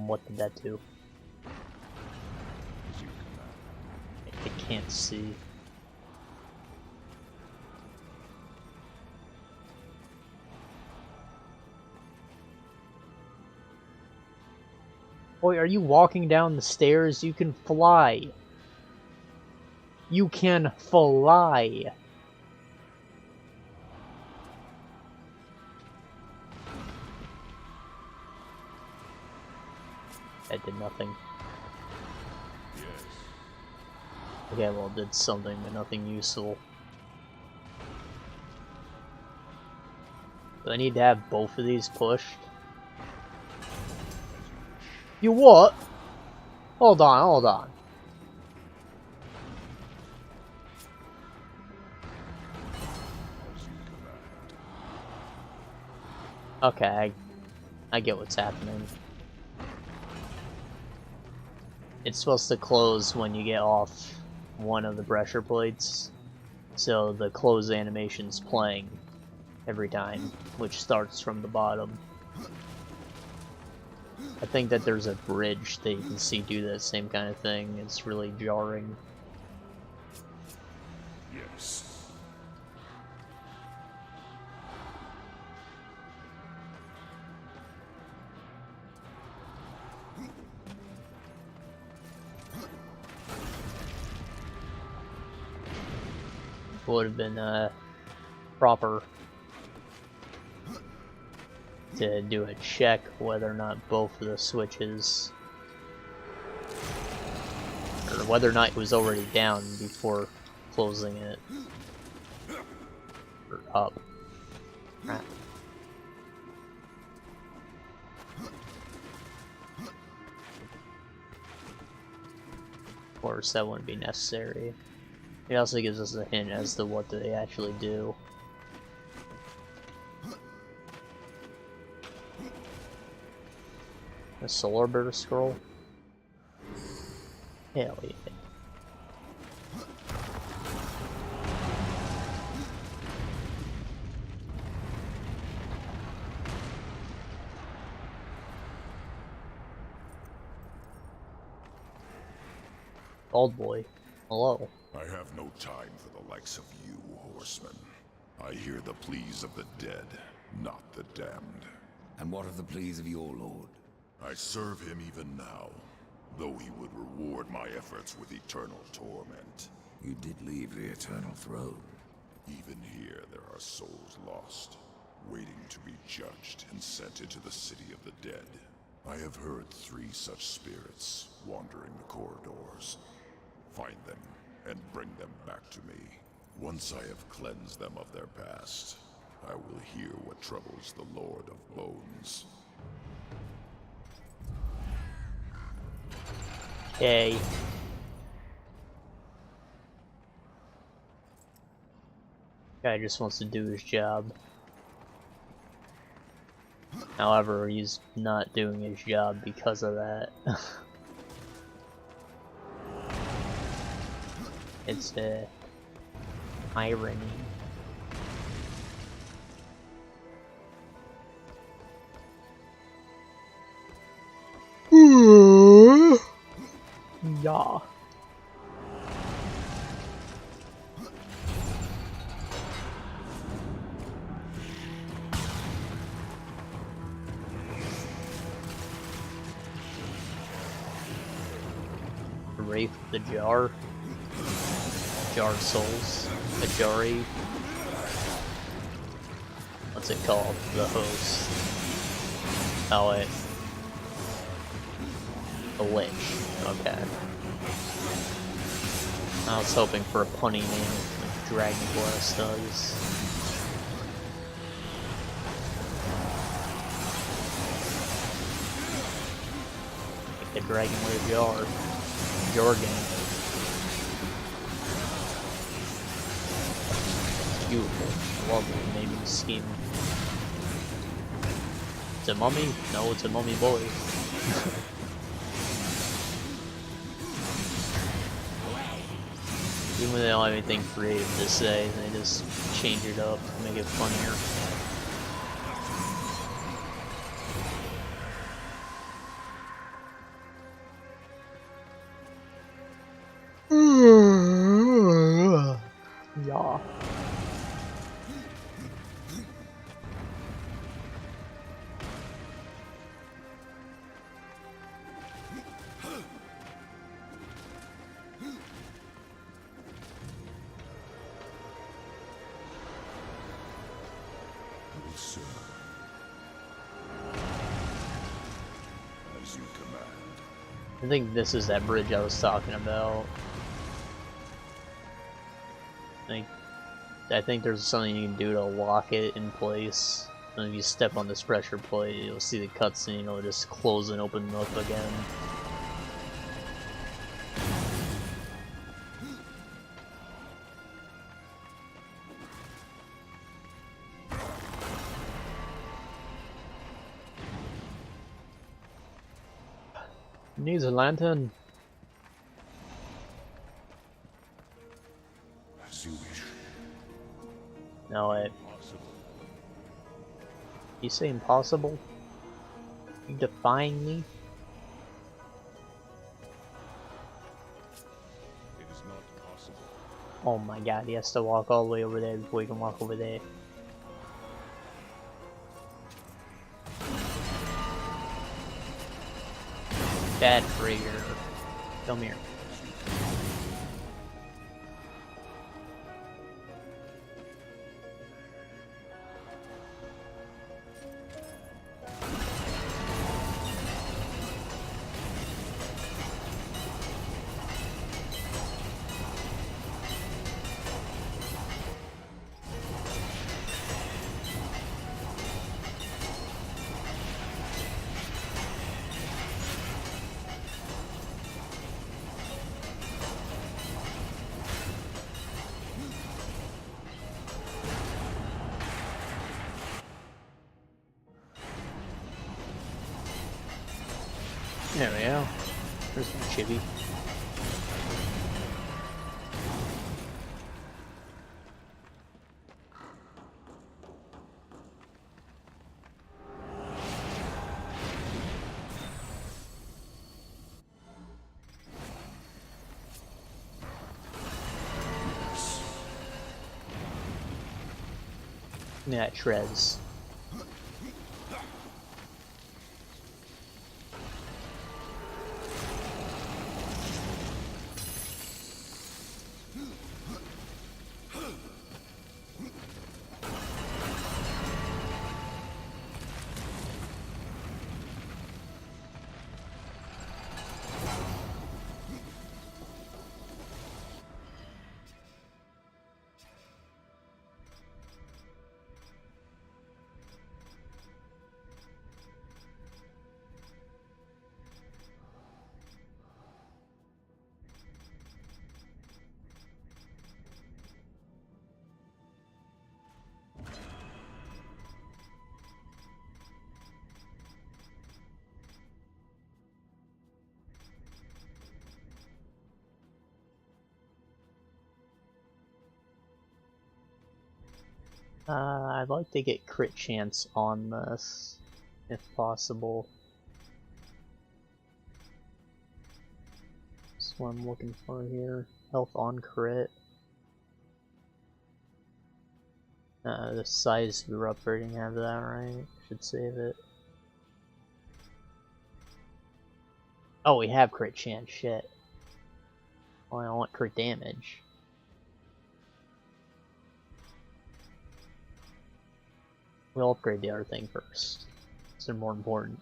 What did that do? I can't see. Boy, are you walking down the stairs? You can fly. You can fly. That did nothing. Yes. Okay, well, it did something, but nothing useful. Do I need to have both of these pushed? You what? Hold on, hold on. Okay, I get what's happening. It's supposed to close when you get off one of the pressure plates, so the close animation's playing every time, which starts from the bottom. I think that there's a bridge that you can see do that same kind of thing. It's really jarring. Yes. Would have been proper to do a check whether or not both of the switches, or whether or not it was already down before closing it, or up. Ah. Of course, that wouldn't be necessary. It also gives us a hint as to what they actually do. A solar bird scroll? Hell yeah. Old boy, hello. I have no time for the likes of you, horsemen. I hear the pleas of the dead, not the damned. And what are the pleas of your lord? I serve him even now, though he would reward my efforts with eternal torment. You did leave the eternal throne. Even here there are souls lost, waiting to be judged and sent into the city of the dead. I have heard 3 such spirits wandering the corridors. Find them and bring them back to me. Once I have cleansed them of their past, I will hear what troubles the Lord of Bones. Yay. Guy just wants to do his job. However, he's not doing his job because of that. It's irony. Yeah. Wraith the Jar. Jar of Souls. A Jari. What's it called? The host. Oh wait. A Lich. Okay. I was hoping for a punny name like Dragon Blast does. Like a Dragonware Jar. Jorgen. Beautiful. Lovely naming scheme. It's a mummy? No, it's a mummy boy. Even when they don't have anything creative to say, they just change it up, make it funnier. Yeah. Sir, as you command. I think this is that bridge I was talking about. I think there's something you can do to lock it in place. And if you step on this pressure plate, you'll see the cutscene, it'll just close and open up again. needs a lantern. As you wish. No, wait. You say impossible? You defying me? It is not possible. Oh my god, he has to walk all the way over there before he can walk over there. Bad Frigger. Come here. There we go. There's some chibi. Yeah, it shreds. I'd like to get crit chance on this, if possible. That's what I'm looking for here. Health on crit. The size we're upgrading have that, right? Should save it. Oh, we have crit chance, shit. Well, I want crit damage. We'll upgrade the other thing first. They're more important.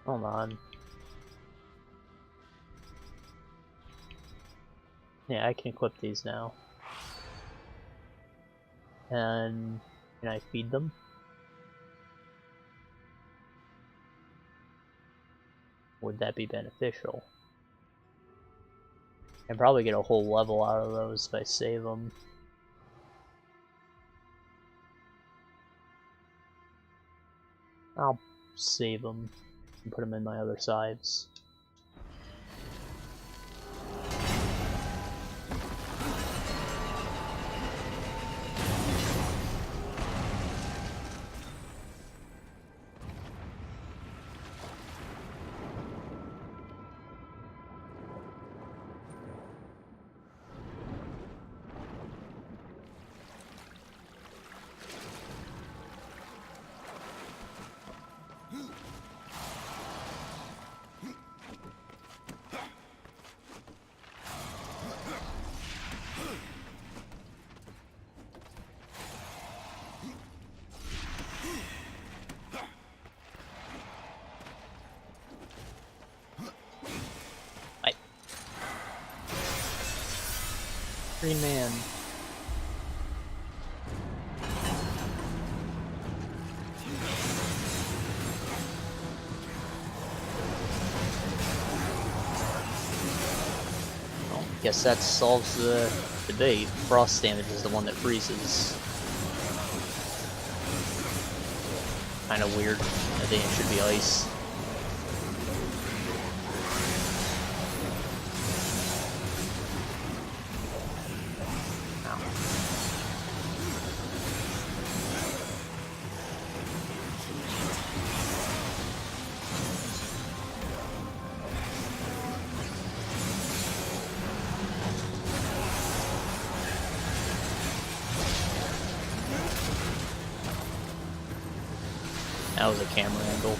Hold on. Yeah, I can equip these now. And can I feed them? Would that be beneficial? I'd probably get a whole level out of those if I save them. I'll save them and put them in my other sides. Green Man. Well, guess that solves the debate. Frost damage is the one that freezes. Kinda weird. I think it should be ice. That was a camera angle.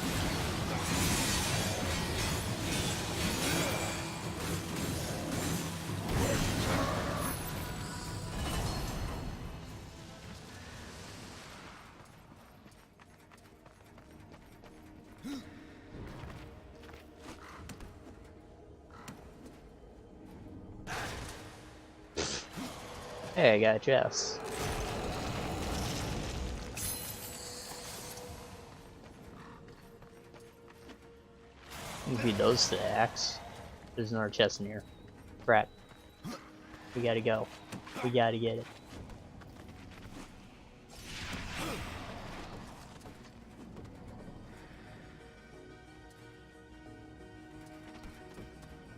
Hey, I got a chest. You can feed those to the axe. There's another chest in here. Crap. We gotta go. We gotta get it.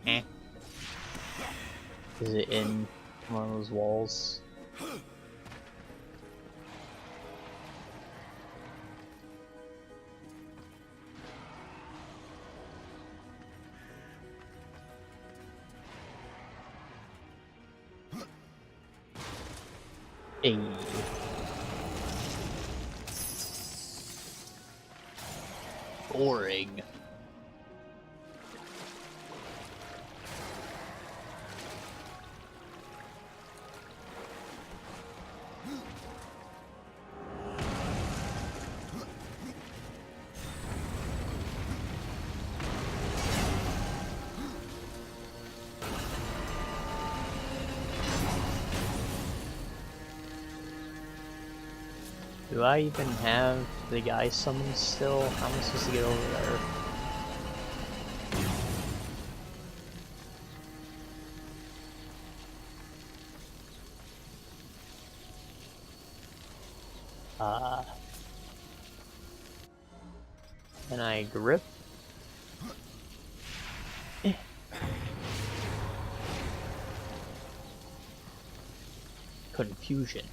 Eh. Is it in one of those walls? Hey. Boring. Do I even have the guy summoned still? How am I supposed to get over there? Can I grip? Confusion.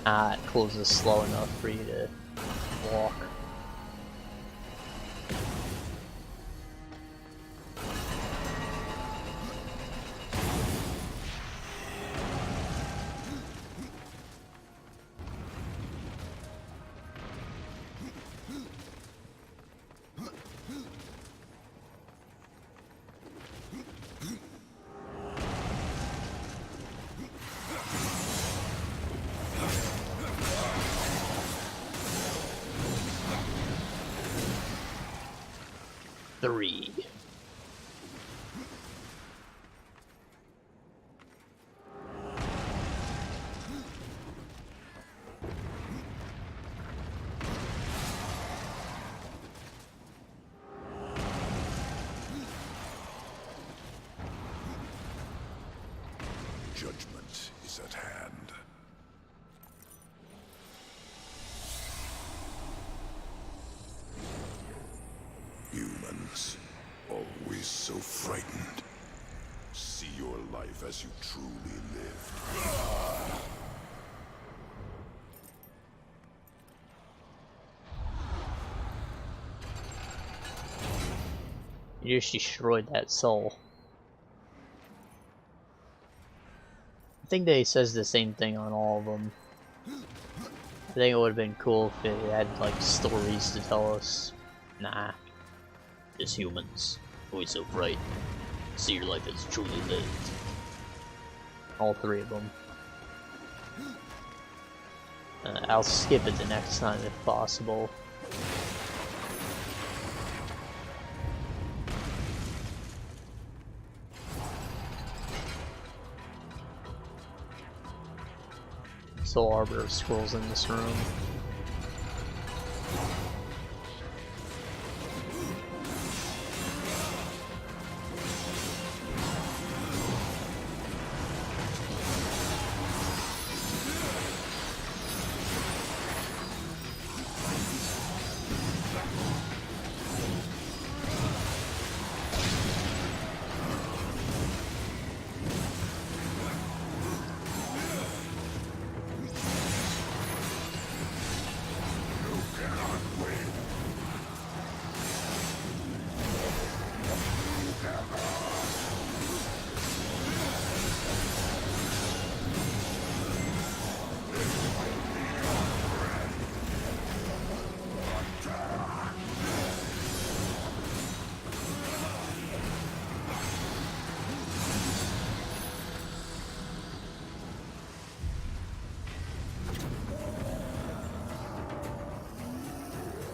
It closes slow enough for you to walk. Three. Judgment is at hand. Humans, always so frightened. See your life as you truly lived. You just destroyed that soul. I think that he says the same thing on all of them. I think it would have been cool if it had like stories to tell us. Nah. Just humans. Always so bright. See your life as truly lived. All three of them. I'll skip it the next time if possible. Soul Arbiter scrolls in this room.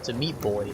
It's a meat boy.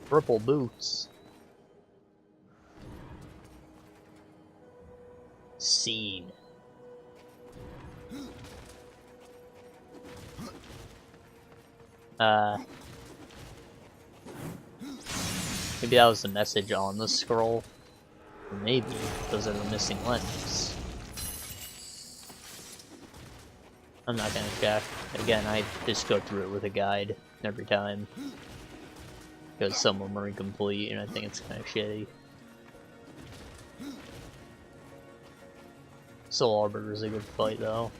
Purple boots. Scene. Maybe that was the message on the scroll. Or maybe those are the missing links. I'm not gonna check. Again, I just go through it with a guide every time. Because some of them are incomplete, and I think it's kind of shitty. Soul Arbiter is a good fight, though.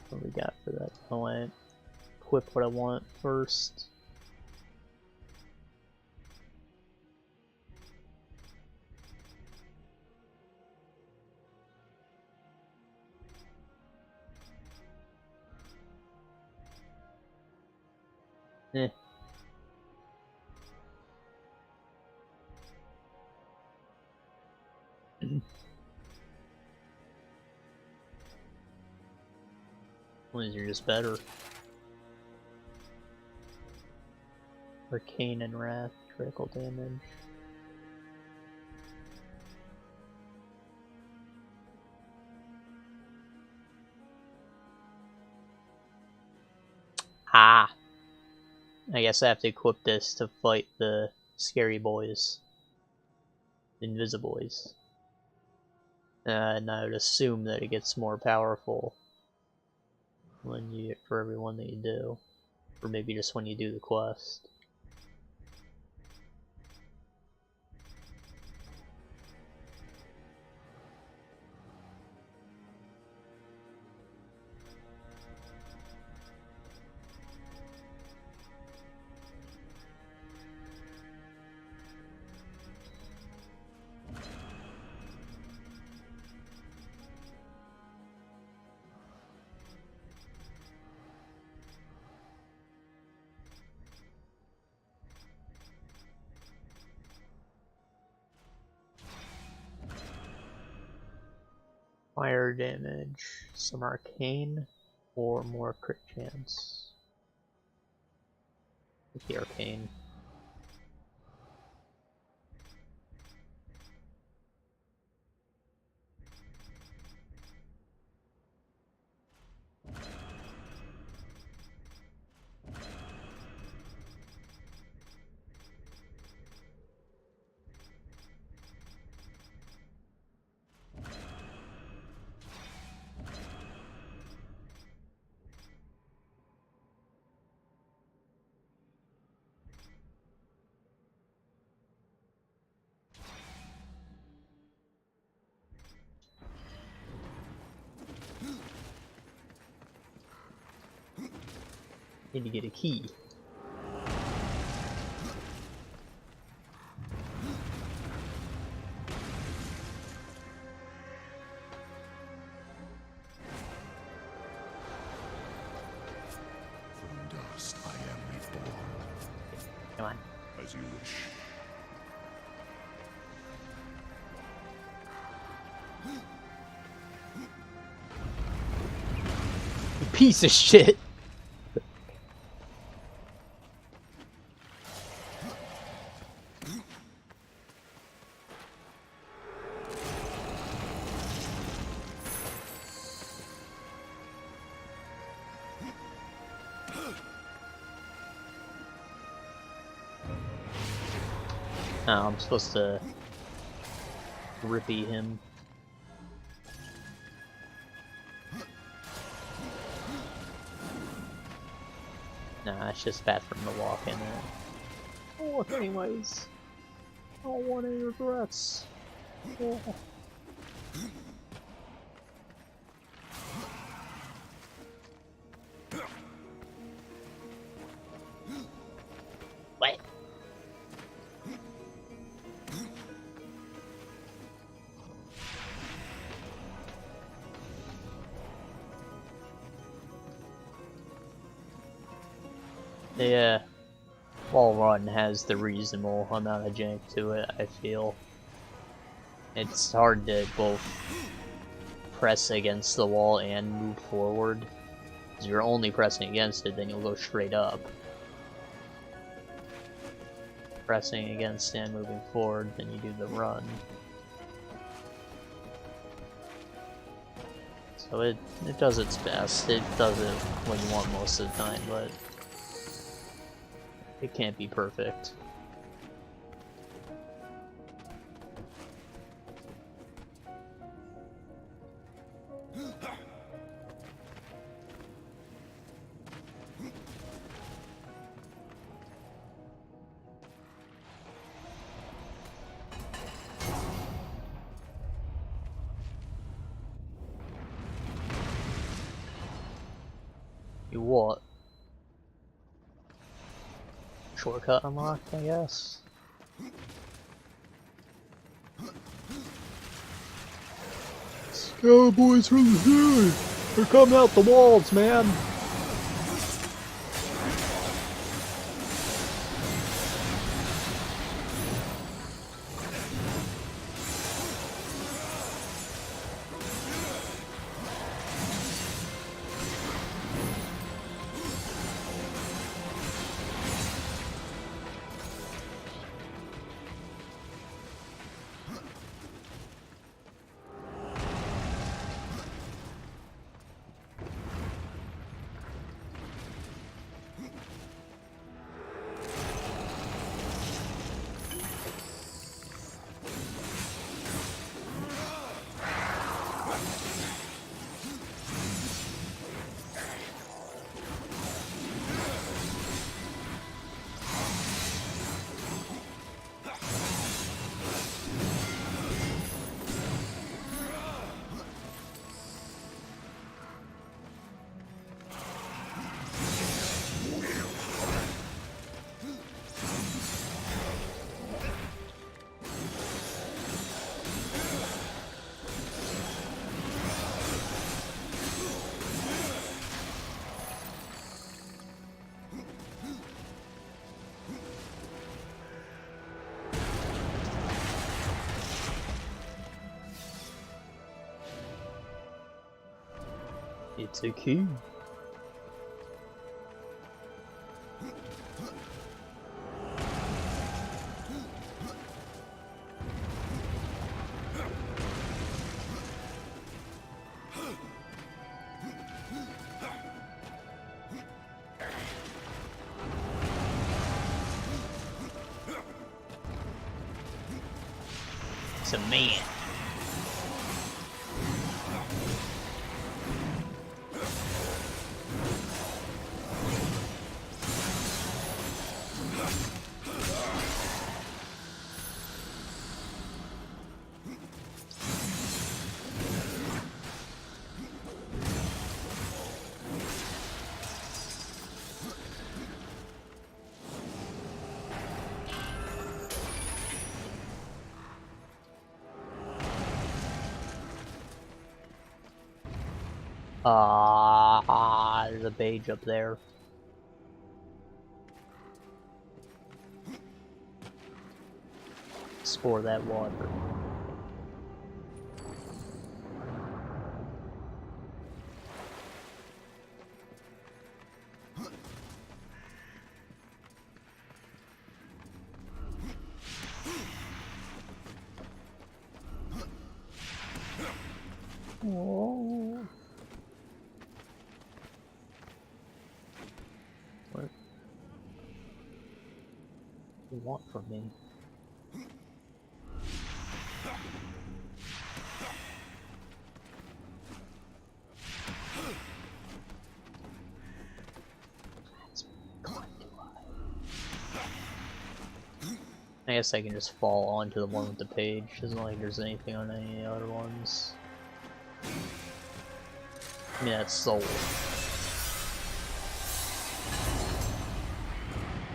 What do we got for that? I want to equip what I want first. Eh. Ones are just better. Arcane and Wrath, critical damage. Ah! I guess I have to equip this to fight the scary boys. Invisiboys. And I would assume that it gets more powerful when you, for every one that you do. Or maybe just when you do the quest. Fire damage, some arcane, or more crit chance. With the arcane. Need to get a key. From dust I am reborn. Come on. As you wish. You piece of shit! Oh, I'm supposed to rippy him. Nah, it's just bad for him to walk in it. Oh, look, anyways. I don't want any regrets. Oh. What? The wall run has the reasonable amount of jank to it, I feel. It's hard to both press against the wall and move forward. If you're only pressing against it, then you'll go straight up. Pressing against and moving forward, then you do the run. So it does its best. It does it when you want most of the time, but it can't be perfect. You what? Shortcut unlocked, I guess. Cowboys from the ceiling! They're coming out the walls, man! It's a key. It's a man. There's a page up there. Explore that water. Oh. What do you want from me? I guess I can just fall onto the one with the page. Doesn't look like there's anything on any of the other ones. I mean, that's soul.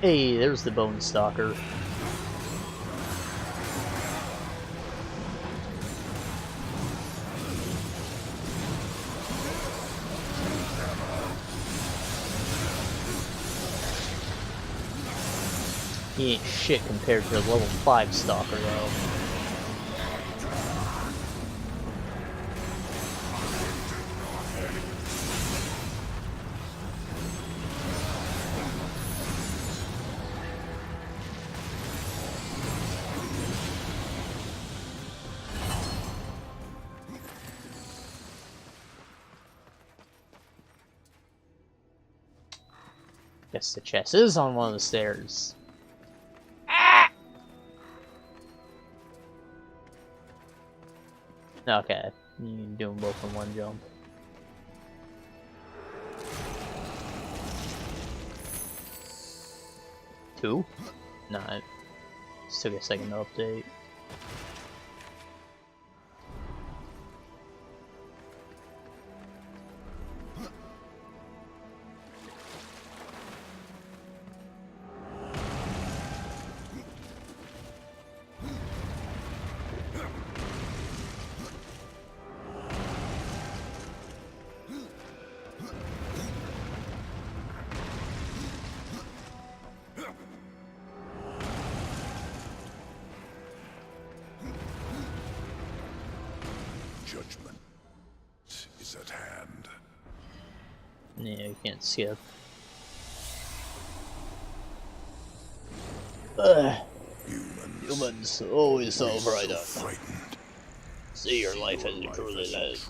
Hey, there's the Bone Stalker. He ain't shit compared to the level 5 Stalker, though. Guess the chest is on one of the stairs. Okay, you can do them both in one jump. Two? Nah, it just took a second to update. Judgment is at hand. Yeah, you can't skip. Humans always so frightened. See, your life has truly lived.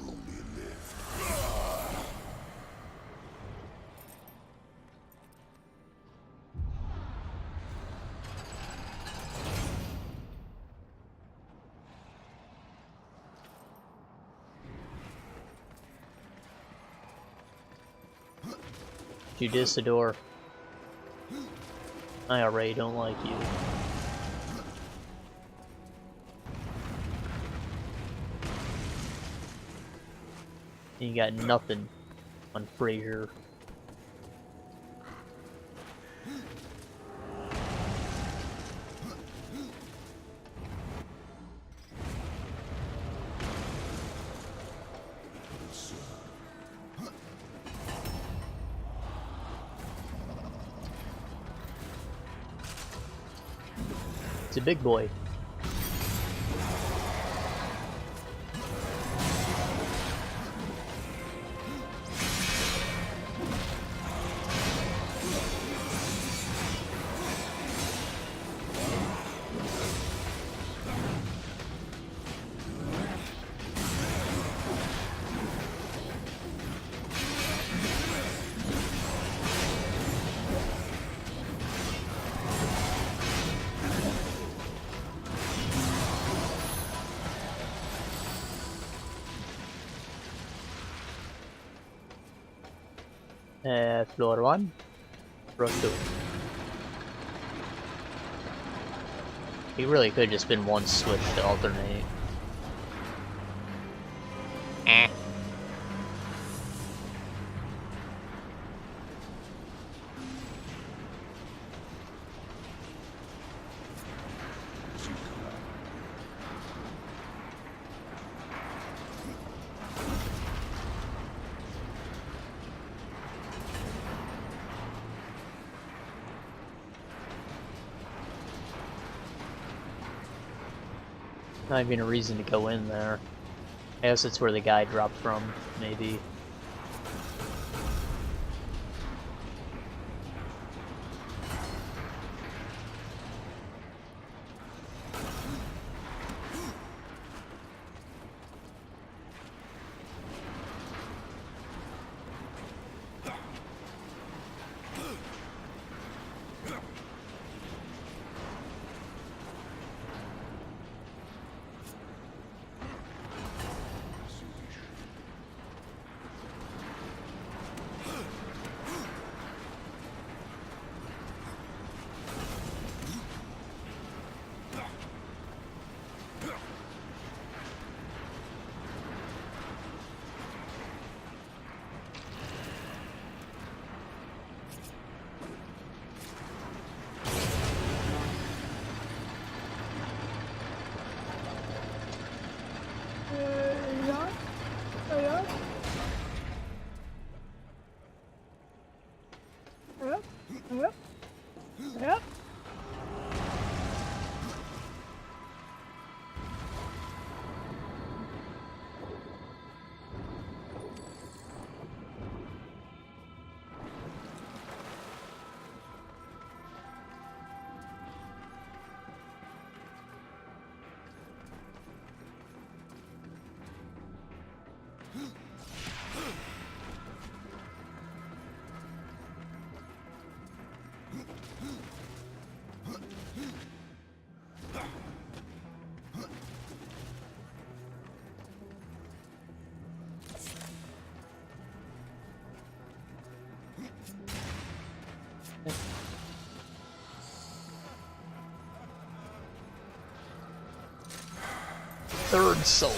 Judicidor. I already don't like you. You got nothing on Fraser. It's a big boy. Floor 1, floor 2. He really could have just been one switch to alternate. Not even a reason to go in there. I guess it's where the guy dropped from, maybe. Third soul.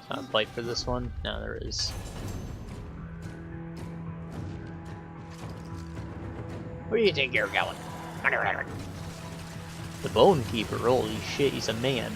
Not a fight for this one? No, there is. Where do you think you're going? The Bone Keeper, holy shit, he's a man.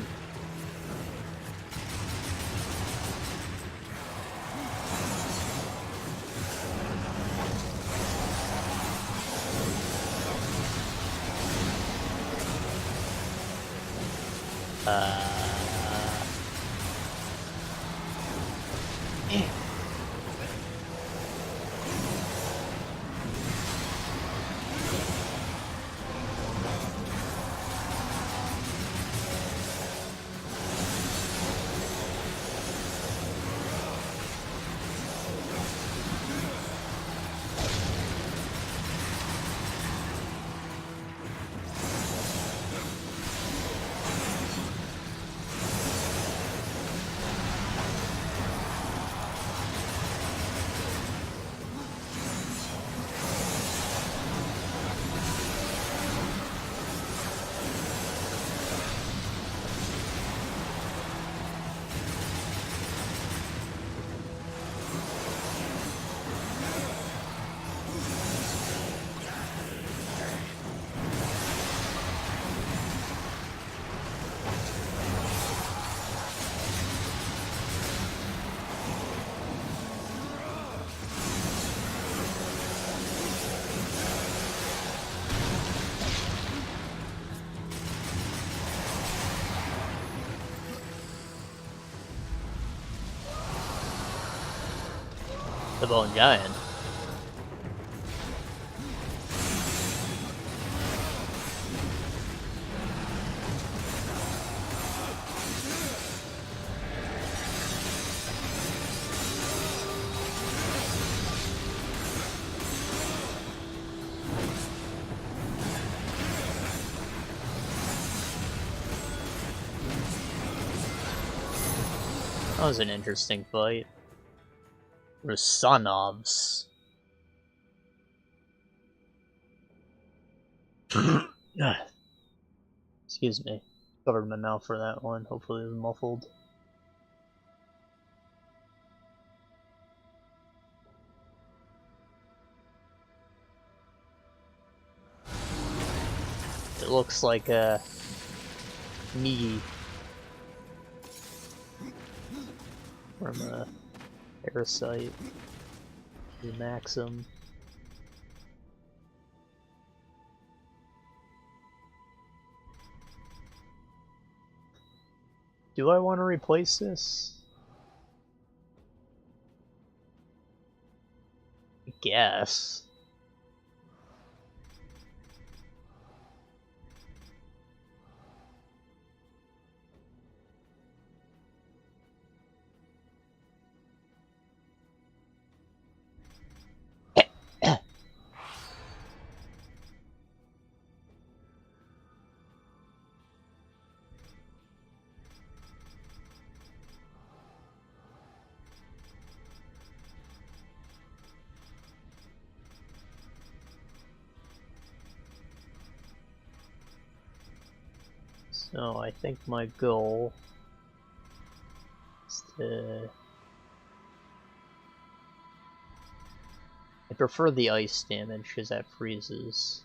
The Bone Giant. That was an interesting fight. Rusanovs. Excuse me. Covered my mouth for that one. Hopefully it was muffled. It looks like a knee from a parasite. The Maxim. Do I want to replace this? I guess. So I think my goal is to... I prefer the ice damage because that freezes.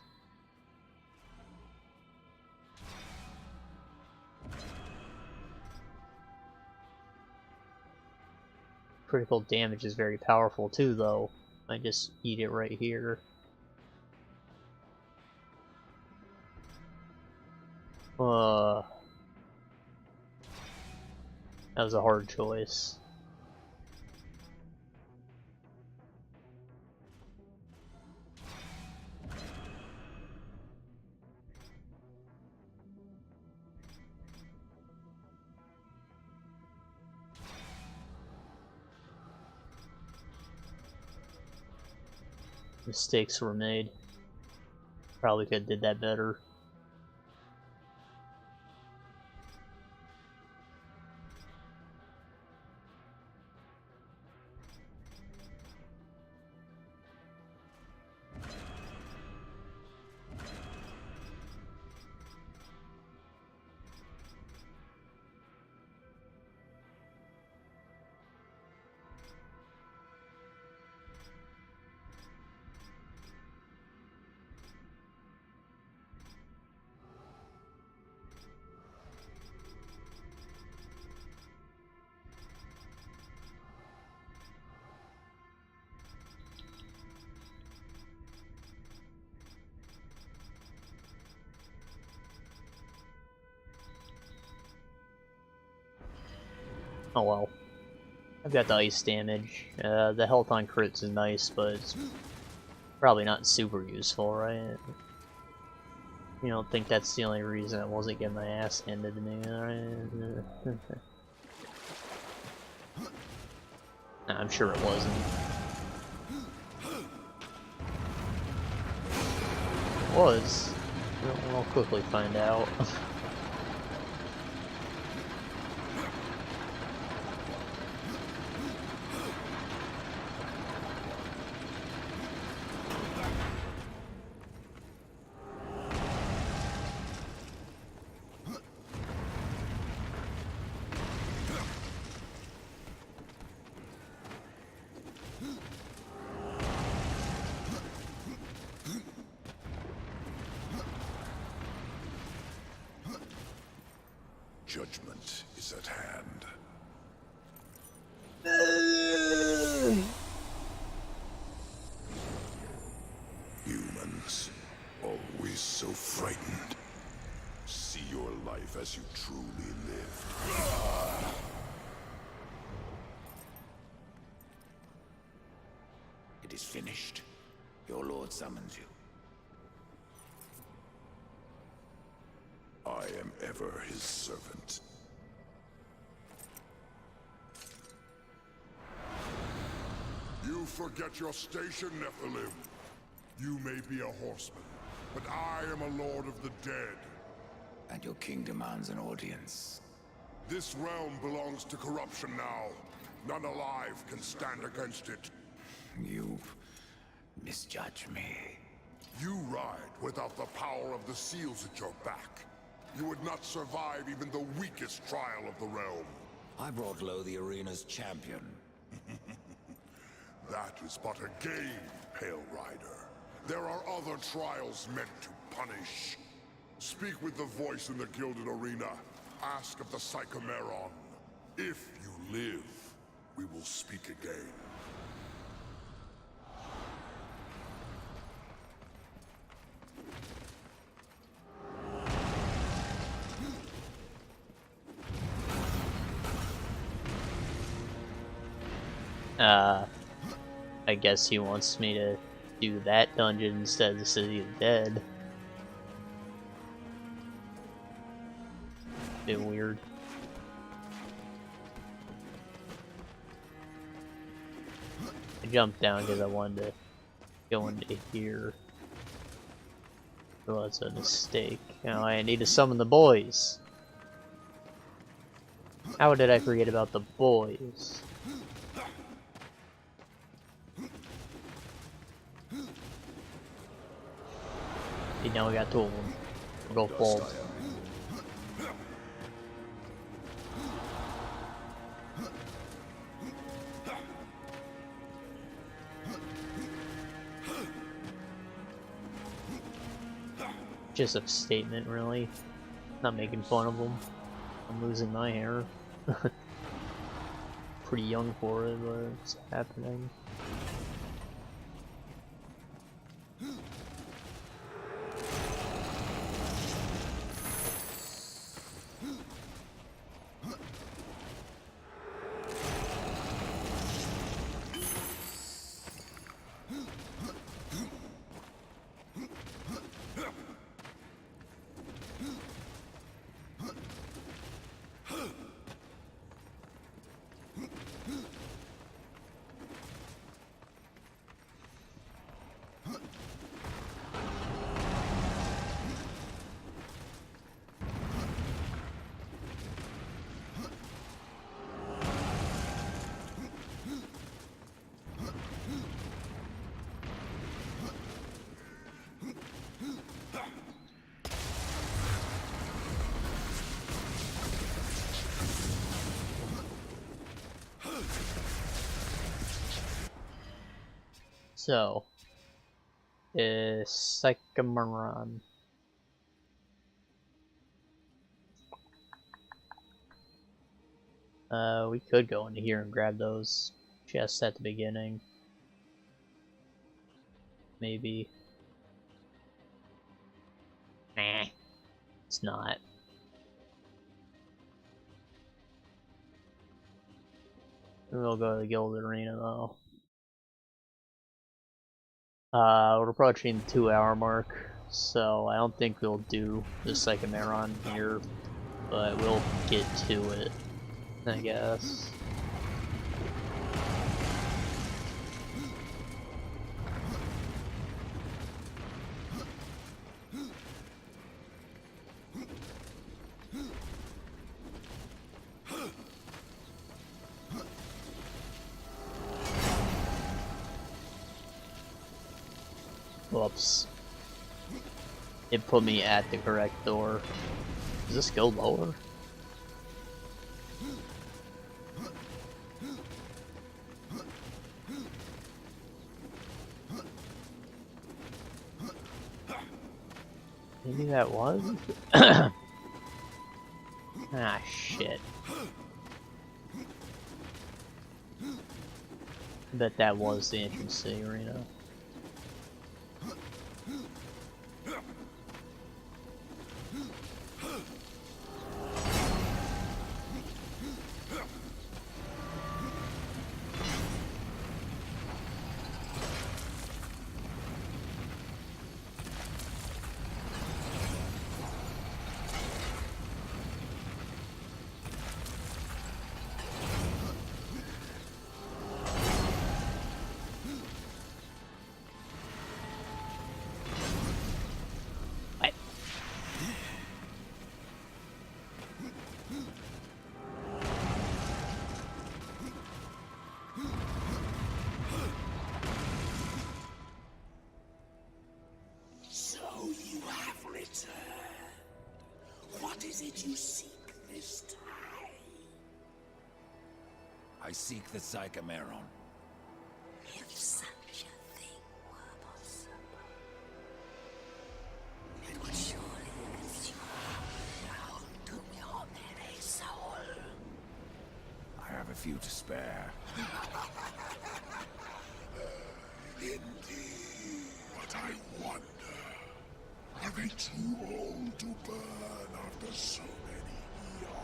Critical damage is very powerful too, though. I just eat it right here. That was a hard choice. Mistakes were made. Probably could have did that better. Oh well. I've got the ice damage. The health on crits is nice, but it's probably not super useful, right? You don't think that's the only reason I wasn't getting my ass handed to me, right? Nah, I'm sure it wasn't. It was. We'll quickly find out. Judgment is at hand. Humans, always so frightened. See your life as you truly lived. It is finished. Your lord summons you. I am ever his servant. You forget your station, Nephilim. You may be a horseman, but I am a lord of the dead. And your king demands an audience. This realm belongs to corruption now. None alive can stand against it. You misjudge me. You ride without the power of the seals at your back. You would not survive even the weakest trial of the realm. I brought low the arena's champion. That is but a game, Pale Rider. There are other trials meant to punish. Speak with the voice in the Gilded Arena. Ask of the Psychomeron. If you live, we will speak again. I guess he wants me to do that dungeon instead of the City of the Dead. Bit weird. I jumped down because I wanted to go into here. It was a mistake. Now I need to summon the boys. How did I forget about the boys? See, now we got two of them. Go forward. Just a statement, really. Not making fun of them. I'm losing my hair. Pretty young for it, but it's happening. So, Sycamore. We could go into here and grab those chests at the beginning. Maybe. Nah, it's not. We'll go to the Guild Arena though. We're approaching the 2-hour mark, so I don't think we'll do the Sycamore here, but we'll get to it, I guess. Whoops. It put me at the correct door. Does this go lower? Maybe that was? Ah, shit. I bet that was the entrance to the arena. What is it you seek this time? I seek the Sycamore. If such a thing were possible, it would surely consume down to your very soul. I have a few to spare. Indeed. But I wonder, are they too old to burn after so many eons?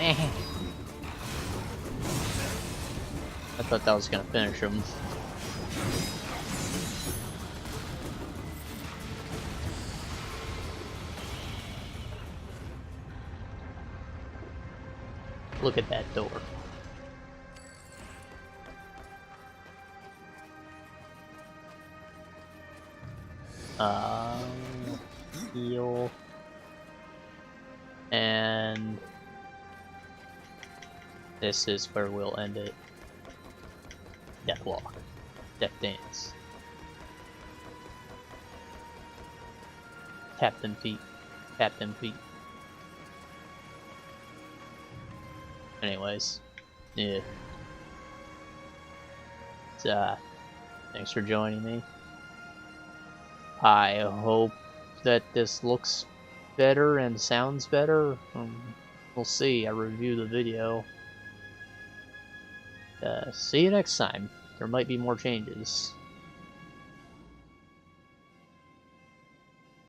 I thought that was gonna finish him. Look at that door. Heal. And this is where we'll end it. Death walk. Death dance. Tap them feet. Tap them feet. Anyways, yeah. Thanks for joining me. I hope that this looks better and sounds better. We'll see. I review the video. See you next time. There might be more changes.